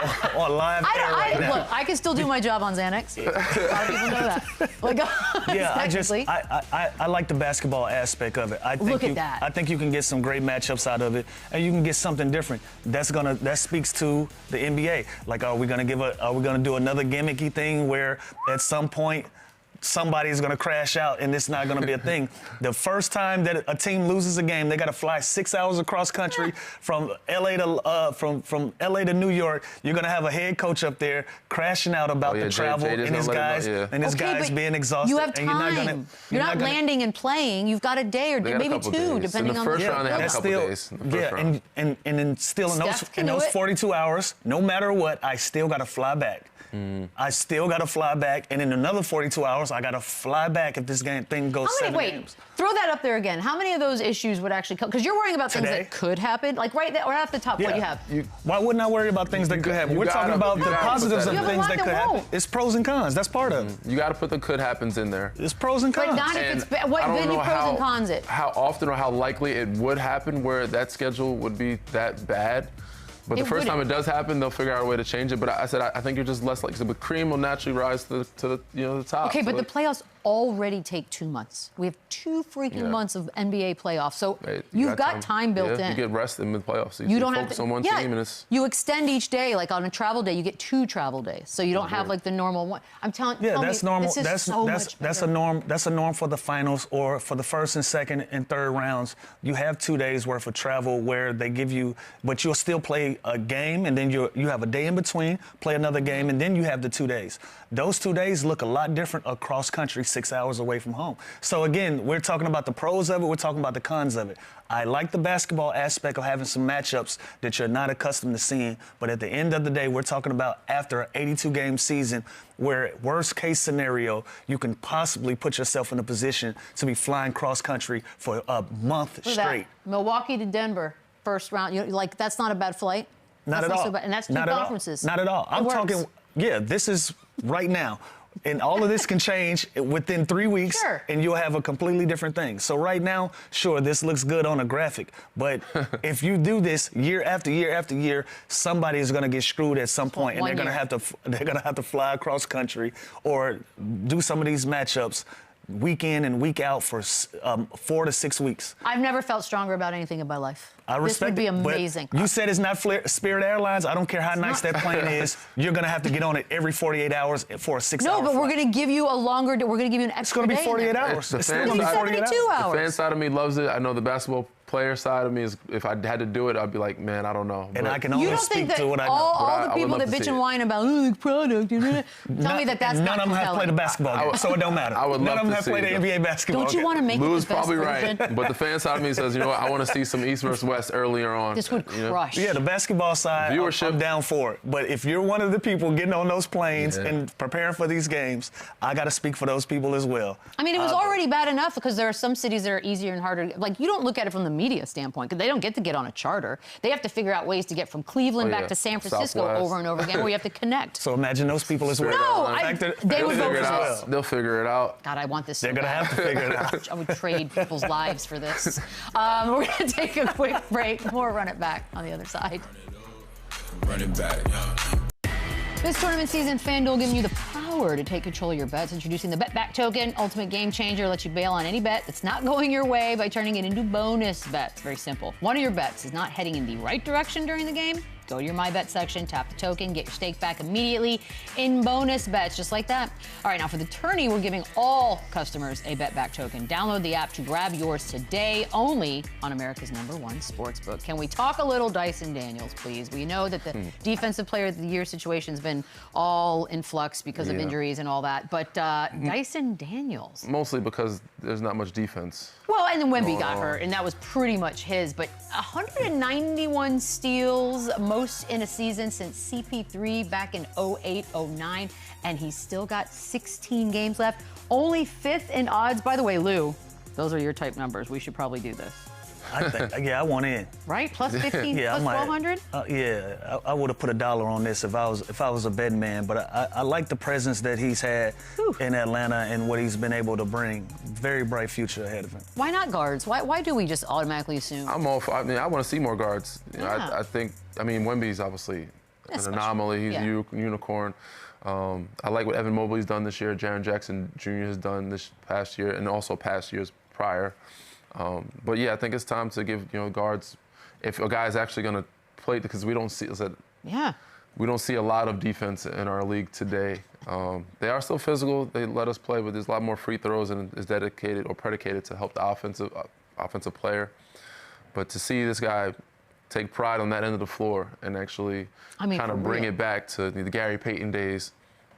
[SPEAKER 4] live air right now.
[SPEAKER 2] Look, I can still do my job on Xanax. A lot of people know that.
[SPEAKER 4] Yeah, I like the basketball aspect of it.
[SPEAKER 2] Look at that.
[SPEAKER 4] I think you can get some great matchups out of it, and you can get something different. That speaks to the NBA. Like, are we gonna do another gimmicky thing where at some point somebody's going to crash out and it's not going to be a thing? The first time that a team loses a game, they got to fly 6 hours across country from LA to New York. You're going to have a head coach up there crashing out about the travel and his guys being exhausted.
[SPEAKER 2] You have time. You're not landing and playing. You've got a day or maybe 2, depending on the
[SPEAKER 3] first round. They have a couple days.
[SPEAKER 4] Yeah, and then still in those 42 hours, no matter what, I still got to fly back. I still got to fly back, and in another 42 hours, I got to fly back if this thing goes 7 games.
[SPEAKER 2] Throw that up there again. How many of those issues would actually come? Because you're worrying about things that could happen, like right there, or at the top, what you have.
[SPEAKER 4] Why wouldn't I worry about things that could happen? We're talking about the positives of things that could happen. It's pros and cons. That's part of it.
[SPEAKER 3] You got to put the could happens in there.
[SPEAKER 4] It's pros and cons.
[SPEAKER 2] But not if it's then you pros and cons it.
[SPEAKER 3] How often or how likely it would happen where that schedule would be that bad. But the first time it does happen, they'll figure out a way to change it. But I said I think you're just less likely. But cream will naturally rise to the top.
[SPEAKER 2] Okay, but the playoffs already take 2 months. We have 2 freaking months of NBA playoffs. So you've got time built in.
[SPEAKER 3] You get rest in the playoffs.
[SPEAKER 2] You don't
[SPEAKER 3] focus on one team, and it's
[SPEAKER 2] you extend each day. Like on a travel day, you get 2 travel days. So you don't have like the normal one. I'm telling you,
[SPEAKER 4] that's normal.
[SPEAKER 2] That's
[SPEAKER 4] a norm. That's a norm for the finals or for the first and second and third rounds. You have 2 days worth of travel where they give you, but you'll still play a game, and then you have a day in between, play another game, and then you have the 2 days. Those 2 days look a lot different across country, 6 hours away from home. So again, we're talking about the pros of it, we're talking about the cons of it. I like the basketball aspect of having some matchups that you're not accustomed to seeing, but at the end of the day, we're talking about after an 82-game season where worst case scenario, you can possibly put yourself in a position to be flying cross country for a month straight.
[SPEAKER 2] Milwaukee to Denver, first round. That's not a bad flight.
[SPEAKER 4] Not at all.
[SPEAKER 2] And that's 2 conferences.
[SPEAKER 4] Not at all. I'm talking, this is right now. And all of this can change within 3 weeks, and you'll have a completely different thing. So right now, sure, this looks good on a graphic, but if you do this year after year after year, somebody is going to get screwed at some point, and they're going to have to fly across country or do some of these matchups week in and week out for 4 to 6 weeks.
[SPEAKER 2] I've never felt stronger about anything in my life.
[SPEAKER 4] I respect
[SPEAKER 2] this would be
[SPEAKER 4] it, but
[SPEAKER 2] amazing.
[SPEAKER 4] You said it's not Spirit Airlines. I don't care how nice that plane is. You're going to have to get on it every 48 hours for a 6-hour
[SPEAKER 2] No, but we're going to give you a longer, we're going to give you an
[SPEAKER 4] It's
[SPEAKER 2] extra
[SPEAKER 4] going to be
[SPEAKER 2] day
[SPEAKER 4] 48
[SPEAKER 2] in there.
[SPEAKER 4] hours.
[SPEAKER 3] The
[SPEAKER 4] It's
[SPEAKER 3] fans-
[SPEAKER 4] still going to be 48
[SPEAKER 2] 72
[SPEAKER 4] hours.
[SPEAKER 2] hours.
[SPEAKER 3] The fan side of me loves it. I know the basketball player side of me is, if I had to do it, I'd be like, man, I don't know.
[SPEAKER 4] And
[SPEAKER 3] But
[SPEAKER 4] I can
[SPEAKER 2] You
[SPEAKER 4] only
[SPEAKER 2] don't
[SPEAKER 4] speak
[SPEAKER 2] think that
[SPEAKER 4] to what I know.
[SPEAKER 2] all
[SPEAKER 3] I
[SPEAKER 2] the
[SPEAKER 3] would
[SPEAKER 2] people
[SPEAKER 3] love
[SPEAKER 2] that
[SPEAKER 3] to
[SPEAKER 2] bitch
[SPEAKER 3] see
[SPEAKER 2] and
[SPEAKER 3] it.
[SPEAKER 2] whine about the product, tell me that that's
[SPEAKER 4] None
[SPEAKER 2] not
[SPEAKER 4] of them have played a
[SPEAKER 2] compelling.
[SPEAKER 4] basketball game, so it don't matter.
[SPEAKER 3] I would
[SPEAKER 4] None
[SPEAKER 3] love
[SPEAKER 4] of them
[SPEAKER 3] to
[SPEAKER 4] have
[SPEAKER 3] see
[SPEAKER 4] played
[SPEAKER 3] it.
[SPEAKER 4] an NBA basketball
[SPEAKER 2] Don't you
[SPEAKER 4] game.
[SPEAKER 2] want to make
[SPEAKER 3] Lou's
[SPEAKER 2] it the best
[SPEAKER 3] probably
[SPEAKER 2] version?
[SPEAKER 3] right, but the fan side of me says, you know what, I want to see some East versus West earlier on.
[SPEAKER 2] This would
[SPEAKER 3] you know?
[SPEAKER 2] crush.
[SPEAKER 4] Yeah, the basketball side,
[SPEAKER 3] Viewership.
[SPEAKER 4] I'm down for it. But if you're one of the people getting on those planes and preparing for these games, I got to speak for those people as well.
[SPEAKER 2] I mean, it was already bad enough because there are some cities that are easier and harder. Like, you don't look at it from the media standpoint because they don't get to get on a charter. They have to figure out ways to get from Cleveland back to San Francisco
[SPEAKER 3] Southwest.
[SPEAKER 2] over and over again where you have to connect.
[SPEAKER 4] So imagine those people as well.
[SPEAKER 2] No,
[SPEAKER 4] In fact,
[SPEAKER 2] they would vote
[SPEAKER 3] Figure it
[SPEAKER 2] for
[SPEAKER 3] out.
[SPEAKER 2] this.
[SPEAKER 3] They'll figure it out.
[SPEAKER 2] God, I want this so
[SPEAKER 4] They're going to
[SPEAKER 2] bad.
[SPEAKER 4] have to figure it out.
[SPEAKER 2] I would trade people's lives for this. We're going to take a quick break. More Run It Back on the other side.
[SPEAKER 1] Run it back.
[SPEAKER 2] This tournament season, FanDuel giving you the power to take control of your bets. Introducing the Bet Back token, ultimate game changer, lets you bail on any bet that's not going your way by turning it into bonus bets. Very simple. One of your bets is not heading in the right direction during the game. Go to your My Bet section, tap the token, get your stake back immediately in bonus bets, just like that. All right, now for the tourney, we're giving all customers a Bet Back token. Download the app to grab yours today, only on America's #1 sportsbook. Can we talk a little Dyson Daniels, please? We know that the Defensive Player of the Year situation's been all in flux because of injuries and all that, but Dyson Daniels.
[SPEAKER 3] Mostly because there's not much defense.
[SPEAKER 2] Well, and then Wemby got hurt, and that was pretty much his, but 191 steals, most in a season since CP3 back in 08-09, and he's still got 16 games left. Only 5th in odds. By the way, Lou, those are your type numbers. We should probably do this.
[SPEAKER 4] I think, yeah, I want in.
[SPEAKER 2] Right? Plus 15,
[SPEAKER 4] Yeah,
[SPEAKER 2] plus
[SPEAKER 4] I might.
[SPEAKER 2] 1,200?
[SPEAKER 4] Yeah, I would have put $1 on this if I was a betting man. But I like the presence that he's had in Atlanta and what he's been able to bring. Very bright future ahead of him.
[SPEAKER 2] Why not guards? Why do we just automatically assume?
[SPEAKER 3] I'm all for, I mean, I want to see more guards. You know,
[SPEAKER 2] Yeah.
[SPEAKER 3] I think, I mean, Wemby's obviously an
[SPEAKER 2] special.
[SPEAKER 3] anomaly. He's
[SPEAKER 2] Yeah.
[SPEAKER 3] a unicorn. I like what Evan Mobley's done this year, Jaren Jackson Jr. has done this past year, and also past years prior. But yeah, I think it's time to give guards, if a guy's actually going to play, because we don't see,
[SPEAKER 2] Yeah.
[SPEAKER 3] we don't see a lot of defense in our league today. They are still physical. They let us play, but there's a lot more free throws and is dedicated or predicated to help the offensive player. But to see this guy take pride on that end of the floor and actually kind
[SPEAKER 2] for
[SPEAKER 3] of bring
[SPEAKER 2] real.
[SPEAKER 3] it back to the Gary Payton days,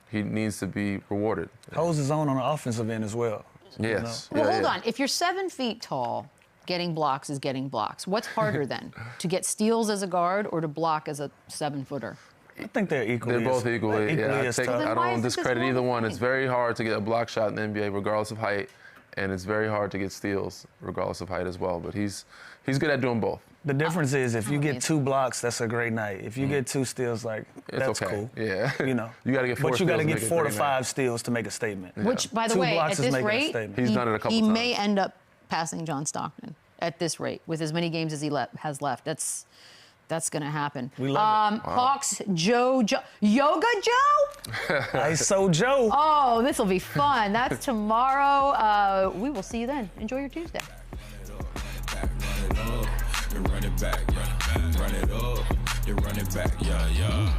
[SPEAKER 3] he needs to be rewarded.
[SPEAKER 4] Holds his own on the offensive end as well.
[SPEAKER 3] Yes.
[SPEAKER 2] Well,
[SPEAKER 3] Yeah,
[SPEAKER 2] hold
[SPEAKER 3] yeah.
[SPEAKER 2] on. If you're 7 feet tall, getting blocks is getting blocks. What's harder then? To get steals as a guard or to block as a 7-footer?
[SPEAKER 4] I think they're equally.
[SPEAKER 3] They're both equally. Yeah,
[SPEAKER 4] as
[SPEAKER 3] I
[SPEAKER 4] tough.
[SPEAKER 2] Then why
[SPEAKER 3] don't
[SPEAKER 2] is it this
[SPEAKER 3] discredit
[SPEAKER 2] one
[SPEAKER 3] either one.
[SPEAKER 2] thing?
[SPEAKER 3] It's very hard to get a block shot in the NBA regardless of height, and it's very hard to get steals regardless of height as well. But he's good at doing both.
[SPEAKER 4] The difference is if you get
[SPEAKER 2] amazing.
[SPEAKER 4] 2 blocks, that's a great night. If you get 2 steals,
[SPEAKER 3] It's
[SPEAKER 4] that's
[SPEAKER 3] okay.
[SPEAKER 4] cool.
[SPEAKER 3] Yeah.
[SPEAKER 4] You know.
[SPEAKER 3] You gotta get 4
[SPEAKER 4] But you got to
[SPEAKER 3] steals to
[SPEAKER 4] get
[SPEAKER 3] make it a
[SPEAKER 4] 4 to
[SPEAKER 3] great
[SPEAKER 4] 5
[SPEAKER 3] night.
[SPEAKER 4] steals to make a statement.
[SPEAKER 2] Which, by the
[SPEAKER 4] 2
[SPEAKER 2] way,
[SPEAKER 4] blocks
[SPEAKER 2] at
[SPEAKER 4] is
[SPEAKER 2] this
[SPEAKER 4] making a
[SPEAKER 2] rate,
[SPEAKER 4] statement.
[SPEAKER 3] He's done it a couple
[SPEAKER 2] he
[SPEAKER 3] times.
[SPEAKER 2] may end up passing John Stockton at this rate with as many games as he has left. That's going to happen.
[SPEAKER 4] We love it.
[SPEAKER 2] Hawks, Yoga Joe?
[SPEAKER 4] ISO Joe.
[SPEAKER 2] Oh, this will be fun. That's tomorrow. We will see you then. Enjoy your Tuesday.
[SPEAKER 1] Run it back, run it up, then run it back, yeah, yeah.